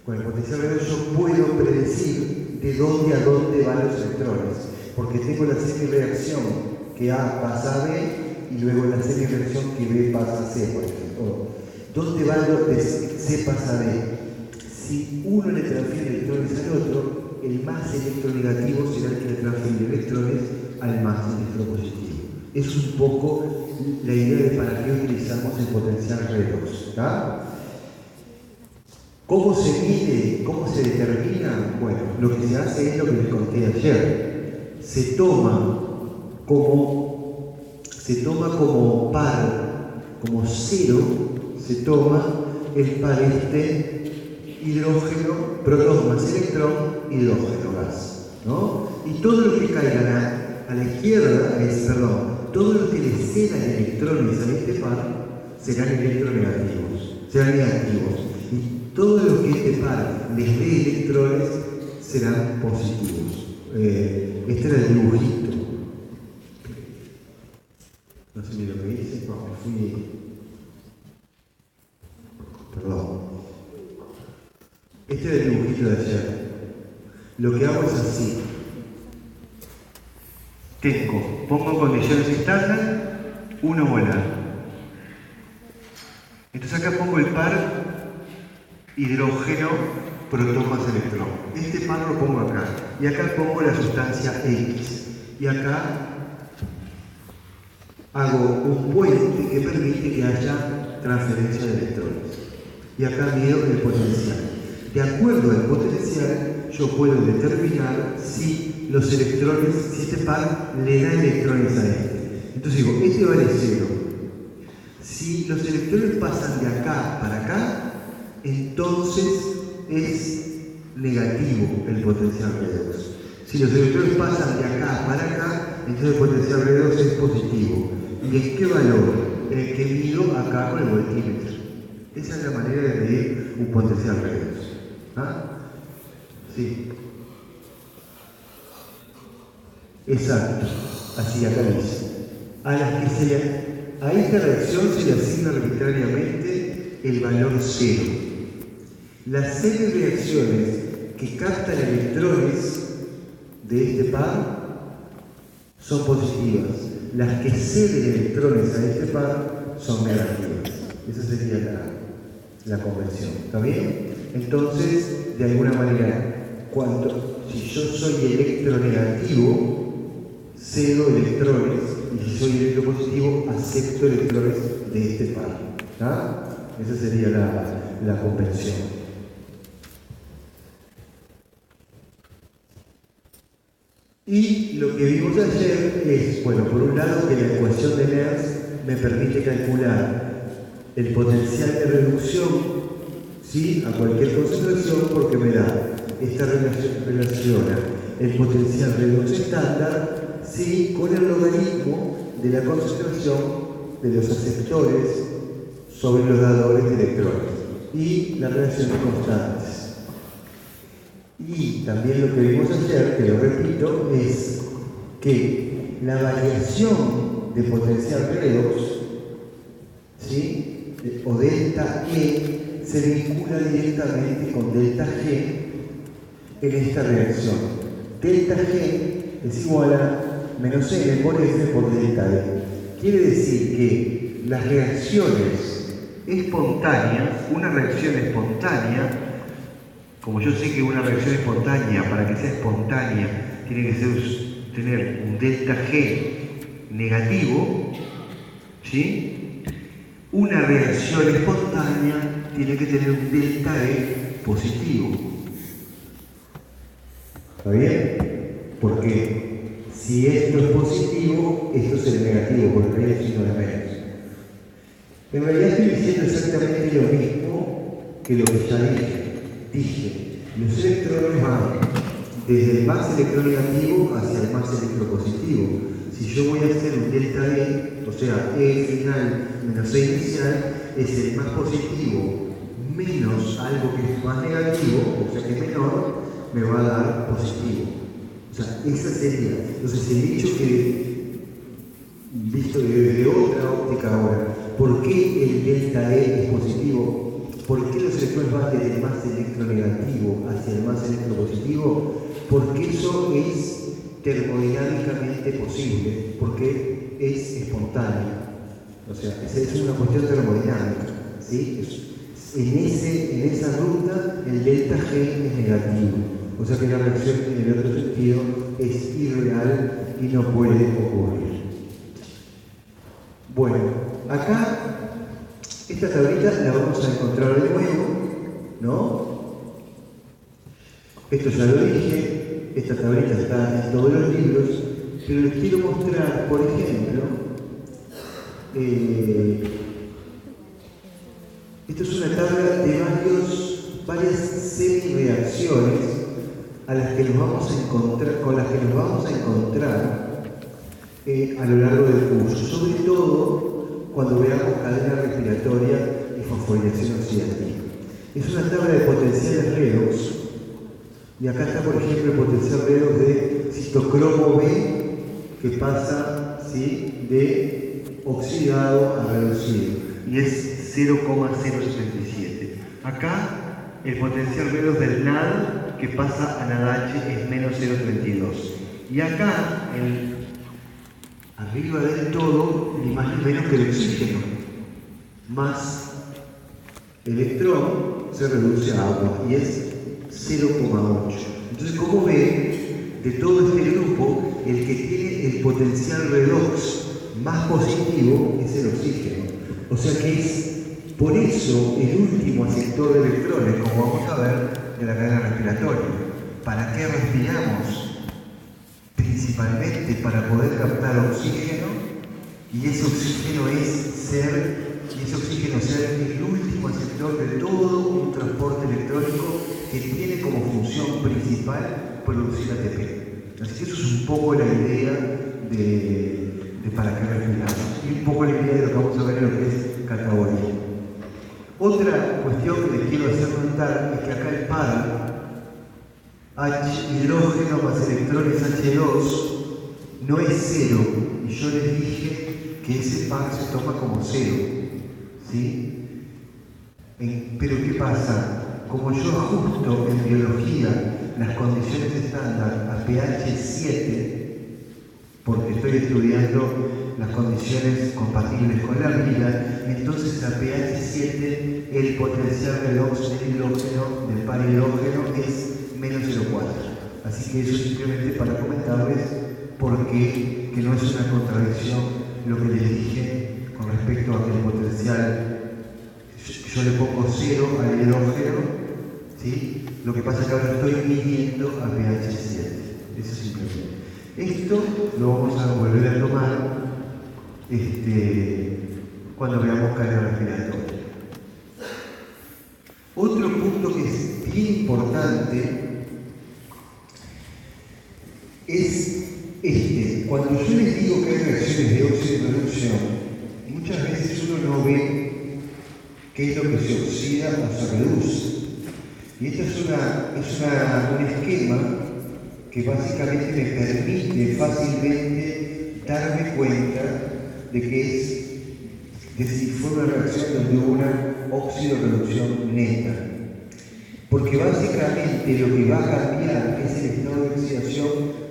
Con el potencial redox yo puedo predecir de dónde a dónde van los electrones, porque tengo la semi-reacción que A pasa a B y luego la semi-reacción que B pasa a C, por ejemplo. ¿Dónde van los de C pasa a B? Si uno le transfiere electrones al otro, el más electronegativo será el que le transfiere electrones al más electropositivo. Es un poco la idea de para qué utilizamos el potencial redox, ¿está? ¿Cómo se mide? ¿Cómo se determina? Bueno, lo que se hace es lo que les conté ayer. Se toma como par, como cero, se toma el par hidrógeno, protón más electrón, hidrógeno, gas, ¿no? Y todo lo que caiga a la izquierda, todo lo que le cedan electrones a este par serán electronegativos, serán negativos. Y todo lo que este par les dé electrones serán positivos. Este era el dibujito. No sé ni lo que hice, no, me fui. Perdón. Este era el dibujito de ayer. Lo que hago es así. Pongo condiciones estándar, 1 molar. Entonces acá pongo el par hidrógeno, protón más electrón. Este par lo pongo acá. Y acá pongo la sustancia X. Y acá hago un puente que permite que haya transferencia de electrones. Y acá mido el potencial. De acuerdo al potencial, yo puedo determinar si los electrones, si este par le da electrones a este. Entonces digo, este vale 0, Si los electrones pasan de acá para acá, entonces es negativo el potencial redox. Si los electrones pasan de acá para acá, entonces el potencial redox es positivo. ¿Y en qué valor? El que mido acá con el voltímetro. Esa es la manera de medir un potencial redox. ¿Ah? Sí. Exacto. Así acá dice. A esta reacción se le asigna arbitrariamente el valor 0. Las 6 reacciones que captan electrones de este par son positivas. Las que ceden electrones a este par son negativas. Esa sería la convención. ¿Está bien? Entonces, de alguna manera, si yo soy electronegativo, cedo electrones, y si soy electropositivo, acepto electrones de este par. ¿Está? Esa sería la convención. Y lo que vimos ayer es, bueno, por un lado que la ecuación de Nernst me permite calcular el potencial de reducción, ¿sí?, a cualquier concentración, porque me da esta relaciona el potencial redox estándar, ¿sí?, con el logaritmo de la concentración de los aceptores sobre los dadores de electrones y las relaciones constantes. Y también lo que vimos ayer, que lo repito, es que la variación de potencial redox, ¿sí?, o delta E, se vincula directamente con delta G en esta reacción. Delta G es igual a menos N por F por delta E. Quiere decir que las reacciones espontáneas, una reacción espontánea, como yo sé que una reacción espontánea, para que sea espontánea, tiene que tener un delta G negativo, ¿sí? Una reacción espontánea tiene que tener un delta E positivo. ¿Está bien? Porque si esto es positivo, esto será negativo, porque hay un signo de menos. En realidad estoy diciendo exactamente lo mismo que lo que ya dije. Dije, los electrones van desde el más electronegativo hacia el más electropositivo. Si yo voy a hacer un delta E, o sea, E final menos E inicial, es el más positivo menos algo que es más negativo, o sea que menor, me va a dar positivo. O sea, esa sería. Entonces, el hecho que, visto desde otra óptica ahora, ¿por qué el delta E es positivo? ¿Por qué los electrones van desde el más electronegativo hacia el más electropositivo? Porque eso es termodinámicamente posible, porque es espontáneo. O sea, es una cuestión termodinámica, ¿sí? En esa ruta, el delta G es negativo. O sea que la reacción en el otro sentido es irreal y no puede ocurrir. Bueno, acá esta tablita la vamos a encontrar de nuevo, ¿no? Esto ya lo dije, esta tablita está en todos los libros, pero les quiero mostrar, por ejemplo, esto es una tabla de varias semi-reacciones con las que nos vamos a encontrar a lo largo del curso, sobre todo cuando veamos cadena respiratoria y fosforilación oxidativa. Es una tabla de potenciales redox, y acá está, por ejemplo, el potencial redox de citocromo B, que pasa, ¿sí?, de oxidado a reducido, y es 0,077. Acá el potencial redox del NAD, que pasa a NADH, es menos 0,32. Y acá, arriba del todo, ni más ni menos que el oxígeno, más electrón, se reduce a agua, y es 0,8. Entonces, como ven, de todo este grupo, el que tiene el potencial redox más positivo es el oxígeno. O sea que es, por eso, el último aceptor de electrones, como vamos a ver, de la cadena respiratoria. ¿Para qué respiramos? Principalmente para poder captar oxígeno, y ese oxígeno es ser y ese oxígeno sea el último sector de todo un transporte electrónico que tiene como función principal producir ATP. Así que eso es un poco la idea de para qué respiramos y un poco la idea de lo que vamos a ver en lo que es catabolismo. Otra cuestión que les quiero hacer notar es que acá el par H hidrógeno más electrones H2 no es cero, y yo les dije que ese par se toma como cero, ¿sí? Pero ¿qué pasa? Como yo ajusto en biología las condiciones estándar a pH 7, porque estoy estudiando las condiciones compatibles con la vida, entonces a pH 7 el potencial redox del hidrógeno, del par hidrógeno, es menos 0,4. Así que eso simplemente para comentarles porque que no es una contradicción lo que les dije con respecto a que el potencial, yo le pongo 0 al hidrógeno, ¿sí? Lo que pasa es que ahora estoy midiendo a pH 7. Eso simplemente. Esto lo vamos a volver a tomar cuando veamos cadena respiratoria. Otro punto que es bien importante es cuando yo les digo que hay reacciones de óxido de reducción, muchas veces uno no ve qué es lo que se oxida o se reduce. Y esto es un esquema que básicamente me permite fácilmente darme cuenta de que si fue una reacción donde hubo una óxido-reducción neta. Porque básicamente lo que va a cambiar es el estado de oxidación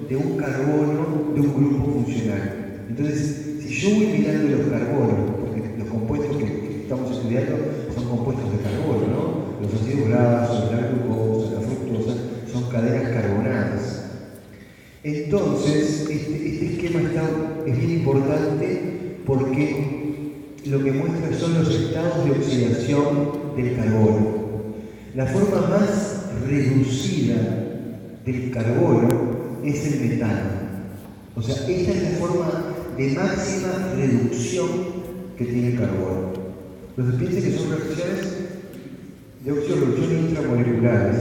de un carbono de un grupo funcional. Entonces, si yo voy mirando los carbonos, porque los compuestos que estamos estudiando son compuestos de carbono, ¿no? Los ácidos grasos, la glucosa, la fructosa, son cadenas carbonadas. Entonces, este esquema es bien importante porque lo que muestra son los estados de oxidación del carbono. La forma más reducida del carbono es el metano. O sea, esta es la forma de máxima reducción que tiene el carbono. Entonces piensen que son reacciones de oxígeno-reducción intramoleculares.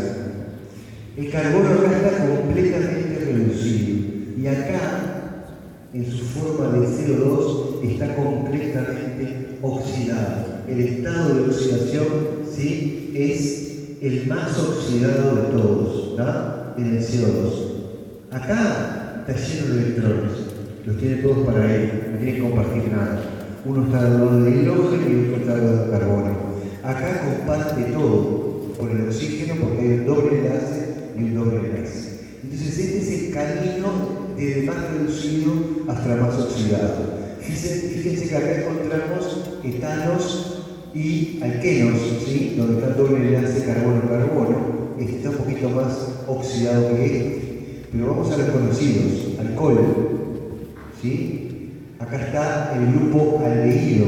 El carbono acá está completamente reducido y acá, en su forma de CO2, está completamente oxidado. El estado de oxidación, ¿sí?, es el más oxidado de todos, ¿no? En el CO2. Acá está lleno de electrones, los tiene todos para él, no tiene que compartir nada. Uno está al lado del hidrógeno y otro está al lado del carbono. Acá comparte todo con el oxígeno porque hay un doble enlace y un doble enlace. Entonces este es el camino desde más reducido hasta más oxidado. Fíjense que acá encontramos etanos y alquenos, ¿sí?, donde está el doble enlace carbono-carbono. Este está un poquito más oxidado que este. Pero vamos a los conocidos, alcohol, ¿sí? Acá está el grupo aldehído,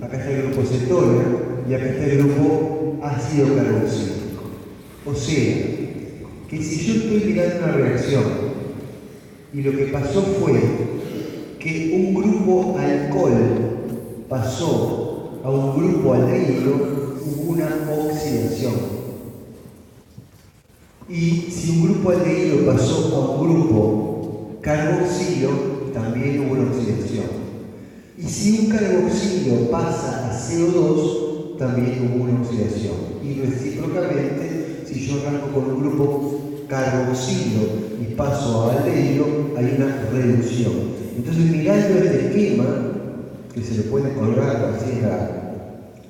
acá está el grupo cetona y acá está el grupo ácido carboxílico. O sea, que si yo estoy mirando una reacción y lo que pasó fue que un grupo alcohol pasó a un grupo aldehído, hubo una oxidación. Y si un grupo aldehído pasó a un grupo carboxilo, también hubo una oxidación. Y si un carboxilo pasa a CO2, también hubo una oxidación. Y recíprocamente, si yo arranco con un grupo carboxilo y paso a aldehído, hay una reducción. Entonces, mirando este esquema, que se le puede colgar así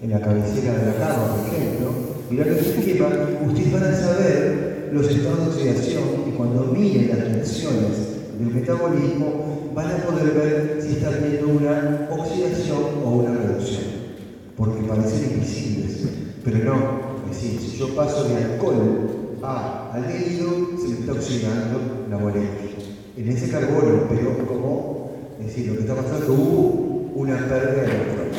en la cabecera de la cama, por ejemplo, mirando este esquema, ustedes van a saber los estados de oxidación y cuando miren las reacciones del metabolismo van a poder ver si están viendo una oxidación o una reducción, porque parecen invisibles, pero no. Es decir, si yo paso de alcohol a aldehído, se me está oxidando la molécula en ese carbono, pero como, es decir, lo que está pasando, hubo una pérdida de electrones.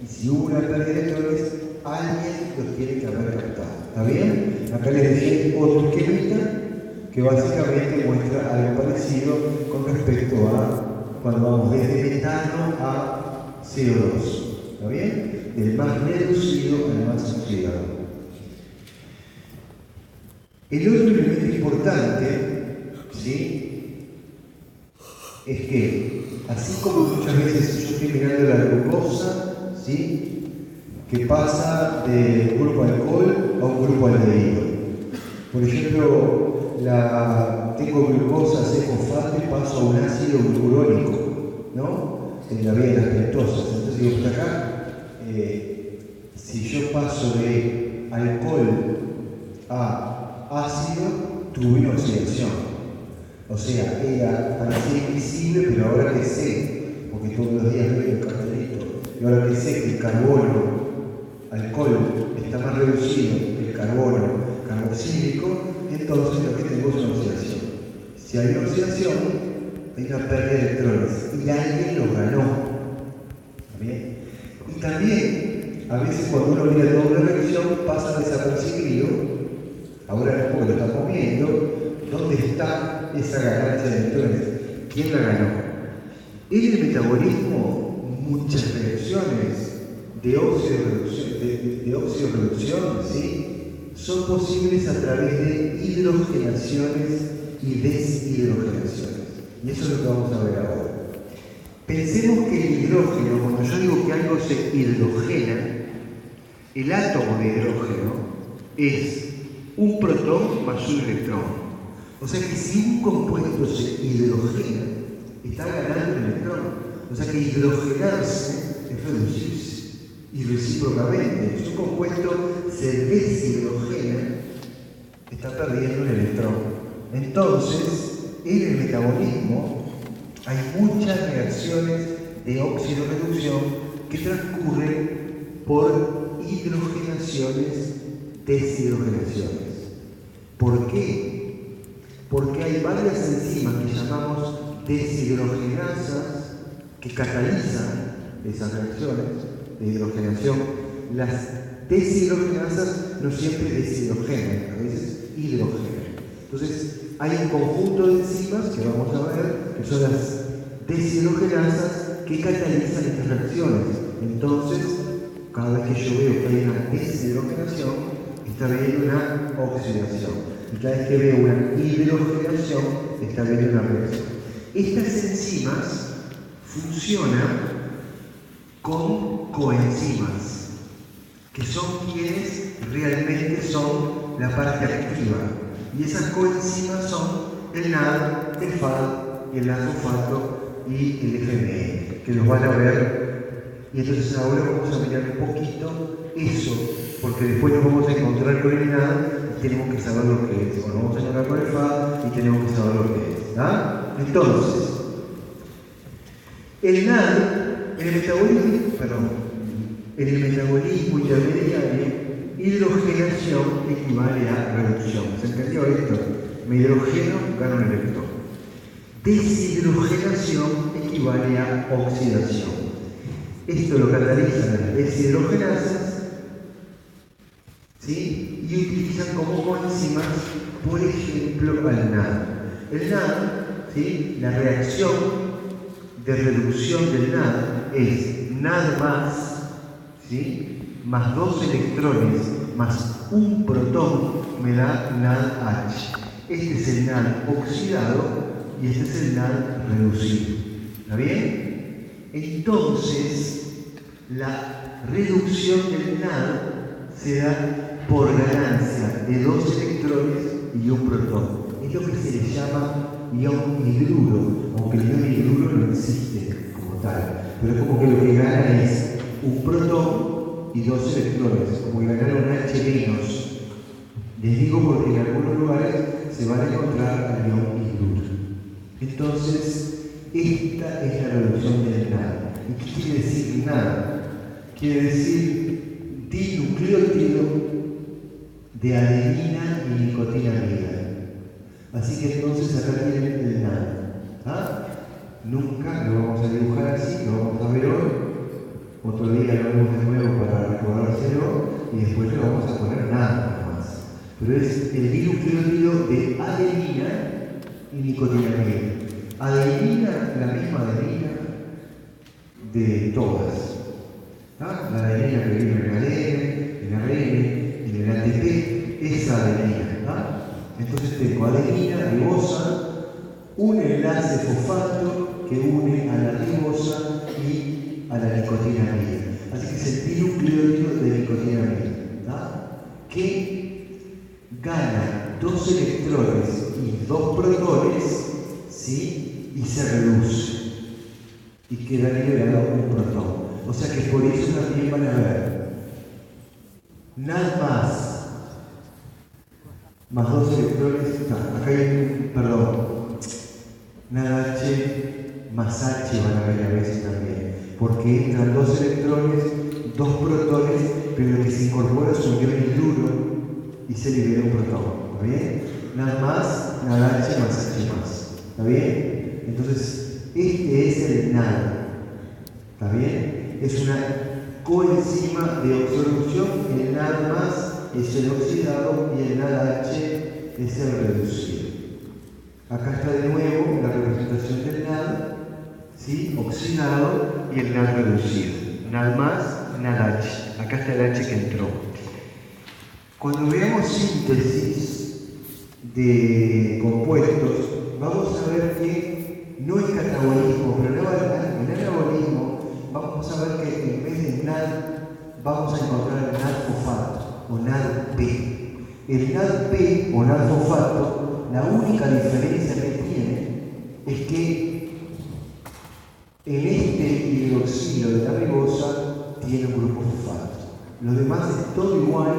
Y si hubo una pérdida de electrones, alguien los tiene que haber captado. ¿Está bien? Acá les dejé otro esquemita que básicamente muestra algo parecido con respecto a cuando vamos desde metano a CO2. ¿Está bien? del más reducido al más oxidado. El otro elemento importante, ¿sí?, es que, así como muchas veces yo estoy mirando la glucosa, ¿sí?, que pasa de un grupo alcohol a un grupo aldehído. Por ejemplo, tengo glucosa, seco fosfato y paso a un ácido glucurónico, ¿no?, en la vía de las pentosas. Entonces digo, pues acá, si yo paso de alcohol a ácido, tuve una oxidación. O sea, parecía invisible, pero ahora que sé, porque todos los días veo el cartelito, y ahora que sé que el carbono, alcohol, está más reducido que el carbono carboxílico, entonces lo que tengo es una oxidación. Si hay una oxidación, hay una pérdida de electrones, y alguien lo ganó. ¿Está bien? Y también, a veces cuando uno mira doble reacción, pasa desapercibido, ahora no porque lo estamos viendo, ¿dónde está esa ganancia de electrones? ¿Quién la ganó? En el metabolismo, muchas reacciones de óxido-reducción, ¿sí?, son posibles a través de hidrogenaciones y deshidrogenaciones. Y eso es lo que vamos a ver ahora. Pensemos que el hidrógeno, cuando yo digo que algo se hidrogena, el átomo de hidrógeno es un protón más un electrón. O sea que si un compuesto se hidrogena, está ganando un electrón. O sea que hidrogenarse es reducirse. Y recíprocamente, si un compuesto se deshidrogena, está perdiendo un electrón. Entonces, en el metabolismo hay muchas reacciones de óxido-reducción que transcurren por hidrogenaciones, deshidrogenaciones. ¿Por qué? Porque hay varias enzimas que llamamos deshidrogenasas que catalizan esas reacciones de hidrogenación. Las deshidrogenasas no siempre deshidrogenan, a veces hidrogenan. Entonces, hay un conjunto de enzimas que vamos a ver, que son las deshidrogenasas que catalizan estas reacciones. Entonces, cada vez que yo veo que hay una deshidrogenación, está habiendo una oxidación. Y cada vez que veo una hidrogenación, está habiendo una reacción. Estas enzimas funcionan con coenzimas, que son quienes realmente son la parte activa. Y esas coenzimas son el NAD, el FAD, el azofato y el FME, que los van a ver. Y entonces ahora vamos a mirar un poquito eso, porque después nos vamos a encontrar con el NAD y tenemos que saber lo que es. O nos vamos a encontrar con el FAD y tenemos que saber lo que es. ¿Ah? Entonces, el NAD, en el metabolismo intermediario, hidrogenación equivale a reducción. ¿Se entendió esto? Me hidrogeno, gano un electrón. Deshidrogenación equivale a oxidación. Esto lo catalizan las deshidrogenasas, ¿sí?, y utilizan como coenzimas, por ejemplo, al NAD. El NAD, ¿sí?, la reacción de reducción del NAD es NAD más, ¿sí?, más 2 electrones más un protón me da NADH. Este es el NAD oxidado y este es el NAD reducido. ¿Está bien? Entonces, la reducción del NAD se da por ganancia de 2 electrones y un protón. Es lo que se le llama ion hidruro, aunque el ion hidruro no existe como tal. Pero es como que lo que gana es un protón y 2 electrones, como que ganar un H-. Les digo porque en algunos lugares se van a encontrar al ion hidruro. Entonces, esta es la reducción del NAD. ¿Y qué quiere decir NAD? Quiere decir dinucleótido de adenina y nicotinamida. Así que entonces acá tienen el NAD. ¿Ah? Nunca lo vamos a dibujar así, lo vamos a ver hoy. Otro día lo vemos de nuevo para recordárselo y después le vamos a poner nada más. Pero es el dinucleótido de adenina y nicotinamida. Adenina, la misma adenina de todas. La adenina que viene en el ADN, en ARN, en el ATP, esa adenina. Entonces tengo adenina, ribosa, un enlace fosfato que une a la ribosa y a la nicotinamida. Así que es el dinucleótido de nicotinamida, que gana 2 electrones y 2 protones, ¿sí? Y se reduce. Y queda liberado un protón. O sea que por eso también van a ver NAD más 2 electrones, acá hay NADH más H van a ver a veces también, porque entran 2 electrones, 2 protones, pero el que se incorpora es un ion hidruro y se libera un protón, ¿está bien? NAD+, NADH más H+, ¿está bien? Entonces, este es el NAD, ¿está bien? Es una coenzima de oxorreducción, el NAD+ es el oxidado y el NADH es el reducido. Acá está de nuevo la representación del NAD, ¿sí? Oxidado y el NAD reducido. NAD+, NADH. Acá está el H que entró. Cuando veamos síntesis de compuestos, vamos a ver que no es catabolismo, pero en el anabolismo vamos a ver que en vez de NAD vamos a encontrar NAD fosfato o NADP. El NADP o NAD fosfato, la única diferencia que tiene es que en este hidroxilo de la ribosa tiene un grupo fosfato. Lo demás es todo igual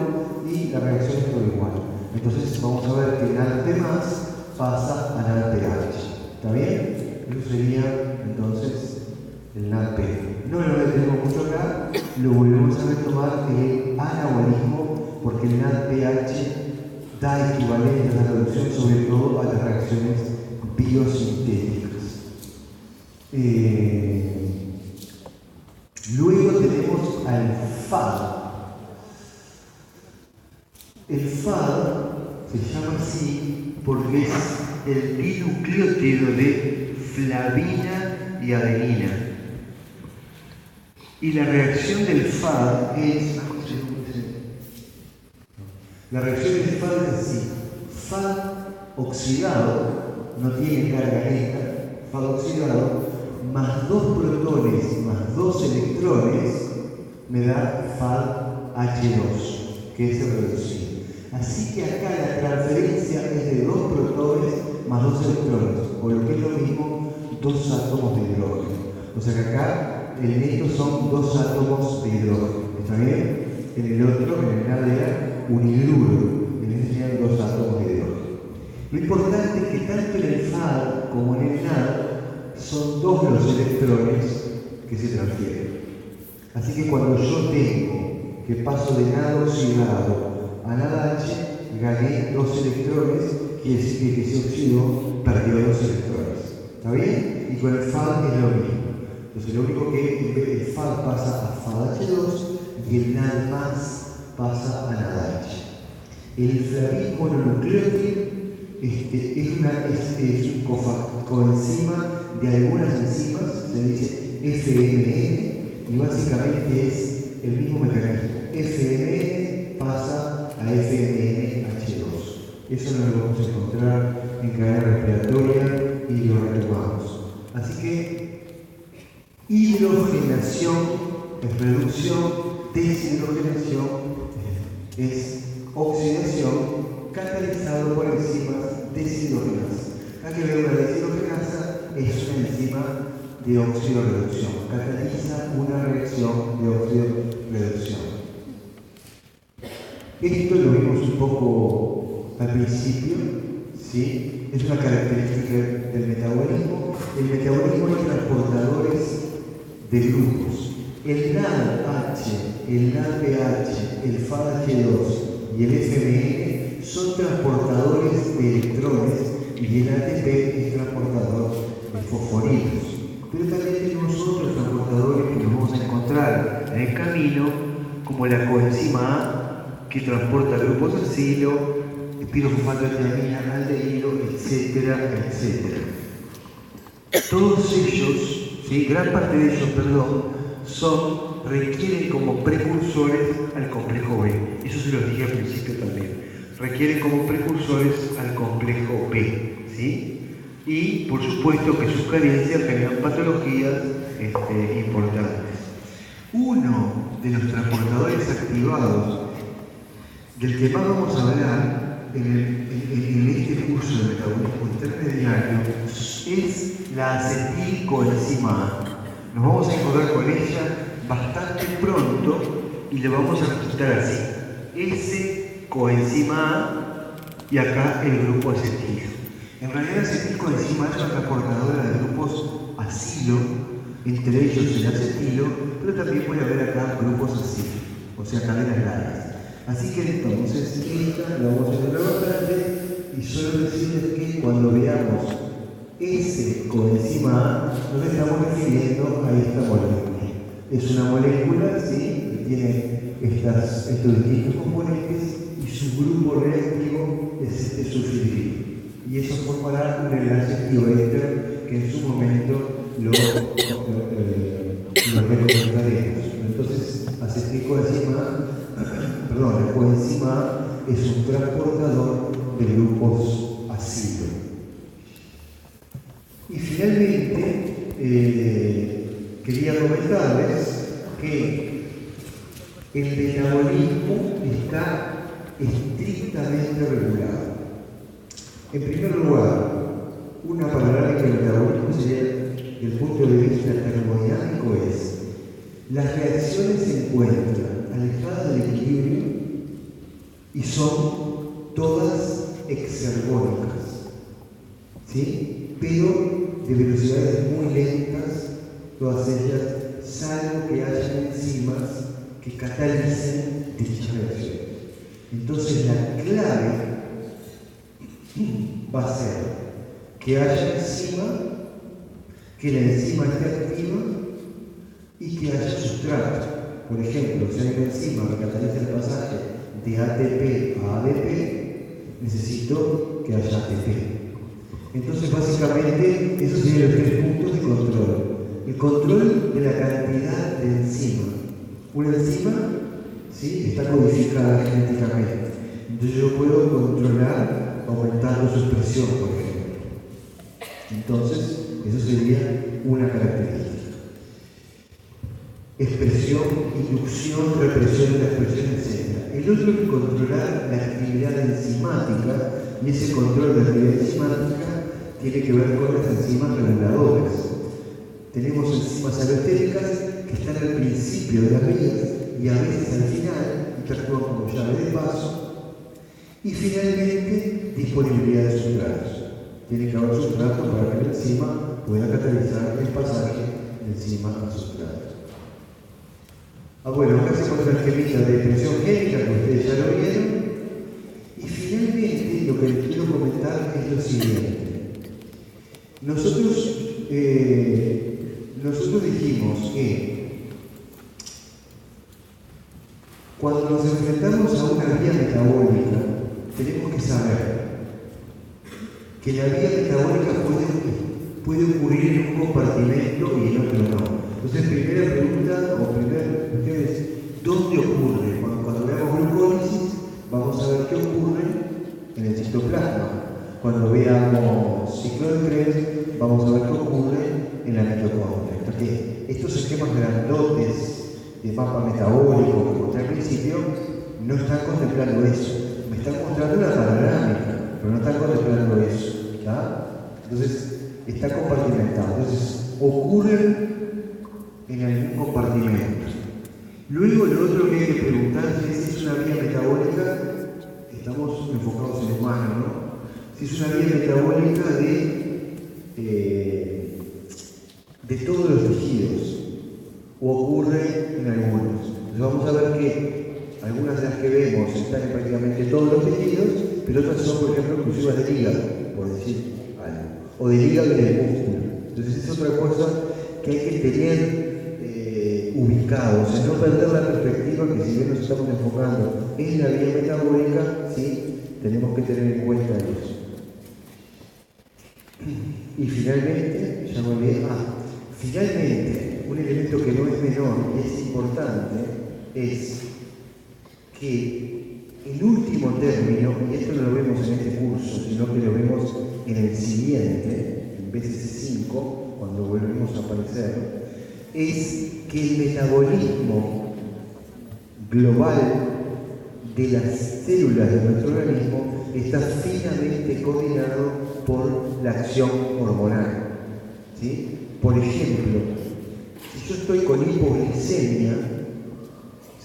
y la reacción es todo igual. Entonces vamos a ver que NADP más pasa a NADPH. ¿Está bien? Eso sería entonces el NADP. No lo tenemos mucho acá, lo volvemos a retomar el anabolismo, porque el NADPH da equivalente a la reducción, sobre todo a las reacciones biosintéticas. Luego tenemos al FAD. El FAD se llama así porque es el dinucleótido de flavina y adenina. Y la reacción del FAD es... La reacción del FAD es así. FAD oxidado, no tiene carga neta, FAD oxidado, más 2 protones, más 2 electrones, me da FAD-H2, que es el reducido. Así que acá la transferencia es de 2 protones más 2 electrones, o lo que es lo mismo, 2 átomos de hidrógeno. O sea que acá el neto son 2 átomos de hidrógeno. ¿Está bien? En el otro, en el NAD era un hidruro, en ese serían 2 átomos de hidrógeno. Lo importante es que tanto en el FAD como en el NAD son 2 los electrones que se transfieren. Así que cuando yo tengo que paso de NAD oxidado a NADH, gané 2 electrones, quiere decir que el que se oxidó perdió 2 electrones. ¿Está bien? Y con el FAD es lo mismo. Entonces lo único que el FAD pasa a FAD-H2 y el NAD+ pasa a NADH. El flavín mononucleótido es un coenzima de algunas enzimas, se dice FMN, y básicamente es el mismo mecanismo. FMN pasa a FMNH2. Eso no lo vamos a encontrar en cadena respiratoria y lo retomamos. Así que hidrogenación es reducción, deshidrogenación es oxidación, catalizado por enzimas deshidrogenasas. Acá que veo la deshidrogenasa es una enzima de oxidorreducción, cataliza una reacción de oxidorreducción. Esto lo vimos un poco al principio, ¿sí? Es una característica del metabolismo. El metabolismo es transportadores de grupos. El NADH, el NADPH, el FADH2 y el FMN son transportadores de electrones y el ATP es transportador de fosforilos. Pero también tenemos otros transportadores que nos vamos a encontrar en el camino, como la coenzima A, que transporta grupos acilo, pirofosfato de tiamina, aldehído, etcétera, etcétera. Todos ellos, ¿sí? Gran parte de ellos, son requieren como precursores al complejo B. Eso se los dije al principio también. Requieren como precursores al complejo B, ¿sí? Y por supuesto que sus carencias generan patologías importantes. Uno de los transportadores activados del que más vamos a hablar en este curso de metabolismo intermediario es la acetilcoenzima A. Nos vamos a encontrar con ella bastante pronto y le vamos a registrar así: S-coenzima A y acá el grupo acetilo. En realidad la acetilcoenzima A es una transportadora de grupos acilo, entre ellos el acetilo, pero también puede haber acá grupos acilo, o sea, cadenas largas. Así que entonces, esta la vamos a encontrar bastante y solo decirles que cuando veamos S-coenzima A, nos estamos refiriendo a esta molécula. Es una molécula, ¿sí?, que tiene estos distintos componentes y su grupo reactivo es este sulfidrilo. Y eso formará un enlace activator que en su momento lo recomendaremos. Entonces, acetilcoenzima la coenzima A es un transportador de grupos acilo. Y finalmente, quería comentarles que el metabolismo está estrictamente regulado. En primer lugar, una panorámica del metabolismo sería, desde el punto de vista termodinámico, es: las reacciones se encuentran alejadas del equilibrio y son todas exergónicas, ¿sí?, pero de velocidades muy lentas, todas ellas, salvo que haya enzimas que catalicen dichas reacciones. Entonces la clave va a ser que haya enzima, que la enzima esté activa y que haya sustrato. Por ejemplo, si hay una enzima que cataliza el pasaje de ATP a ADP, necesito que haya ATP. Entonces, básicamente, esos serían los 3 puntos de control. El control de la cantidad de enzima. Una enzima, ¿sí?, está codificada genéticamente. Entonces yo puedo controlar aumentando su expresión, por ejemplo. Entonces, eso sería una característica. Expresión, inducción, represión de la expresión, etc. El otro es controlar la actividad enzimática, y ese control de la actividad enzimática tiene que ver con las enzimas reguladoras. Tenemos enzimas alostéricas que están al principio de las vías y a veces al final interactúan como llave de paso. Y finalmente, disponibilidad de sustratos. Tiene que haber sustratos para que la enzima pueda catalizar el pasaje de enzima a sustrato. Bueno, acá se encuentra el gemita de expresión génica, que ustedes ya lo vieron. Y finalmente, lo que les quiero comentar es lo siguiente. Nosotros dijimos que cuando nos enfrentamos a una vía metabólica, tenemos que saber que la vía metabólica puede ocurrir en un compartimento y en otro no. Entonces, primera pregunta, o primera cuestión es: ¿dónde ocurre? Cuando veamos glucólisis, vamos a ver qué ocurre en el citoplasma. Cuando veamos ciclo de Krebs, vamos a ver qué ocurre en la mitocondria. Porque estos esquemas grandotes de mapa metabólico que mostré al principio no están contemplando eso. Me están mostrando una panorámica, pero no están contemplando eso. ¿Ya? Entonces, está compartimentado. Entonces, ocurren en algún compartimento. Luego, lo otro que hay que preguntarse es si es una vía metabólica. Estamos enfocados en el humano, ¿no? Si es una vía metabólica de todos los tejidos, o ocurre en algunos. Entonces vamos a ver que algunas de las que vemos están en prácticamente todos los tejidos, pero otras son, por ejemplo, exclusivas del hígado, por decir algo, o del hígado y del músculo. Entonces es otra cosa que hay que tener ubicados, o sea, no perder la perspectiva que si bien nos estamos enfocando en la vía metabólica, sí, tenemos que tener en cuenta eso. Y finalmente, ya me olvidé, finalmente, un elemento que no es menor y es importante es que el último término, y esto no lo vemos en este curso, sino que lo vemos en el siguiente, en BCC5, cuando volvemos a aparecer, es que el metabolismo global de las células de nuestro organismo está finamente coordinado por la acción hormonal. ¿Sí? Por ejemplo, si yo estoy con hipoglicemia,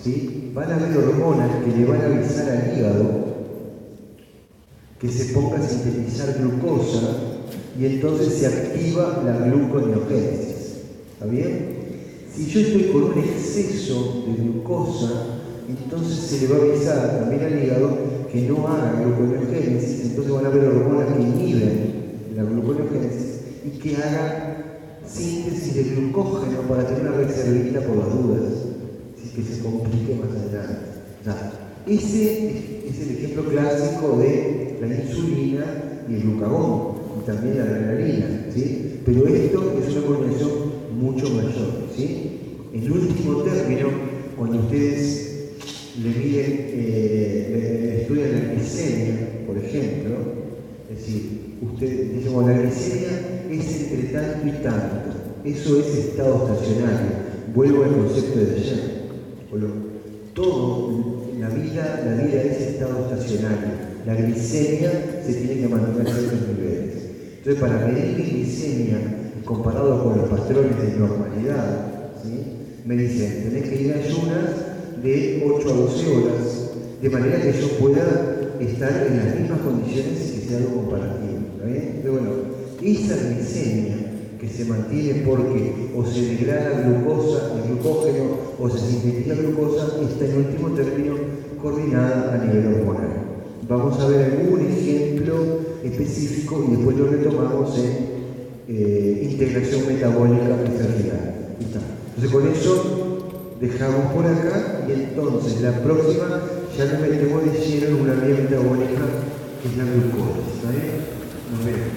¿sí? Van a haber hormonas que le van a avisar al hígado que se ponga a sintetizar glucosa y entonces se activa la gluconeogénesis. ¿Está bien? Si yo estoy con un exceso de glucosa, entonces se le va a avisar también al hígado que no haga gluconeogénesis, entonces van a haber hormonas que inhiben la gluconeogénesis y que haga síntesis de glucógeno para tener una reservita por las dudas, así que se complique más adelante. Ese es el ejemplo clásico de la insulina y el glucagón, y también la adrenalina, ¿sí? Pero esto es una coordinación mucho mayor, ¿sí? En último término, cuando ustedes le miden, estudian la glicemia, por ejemplo, es decir, ustedes dicen, bueno, la glicemia es entre tanto y tanto, eso es estado estacionario. Vuelvo al concepto de ayer. Todo la vida es estado estacionario. La glicemia se tiene que mantener a ciertos niveles. Entonces, para medir mi glicemia comparado con los patrones de normalidad, ¿sí? Me dicen, tenés que ir a ayunas de 8 a 12 horas, de manera que yo pueda estar en las mismas condiciones y que sea algo comparativo. ¿Está bien? Pero bueno, esa glicemia que se mantiene porque o se degrada glucosa, el glucógeno, o se sintetiza glucosa, está en último término coordinada a nivel hormonal. Vamos a ver algún ejemplo específico y después lo retomamos en integración metabólica que es el final. Entonces con eso dejamos por acá y entonces la próxima ya nos metemos de lleno en una vía metabólica que es la glucosa. ¿Está bien? Nos vemos.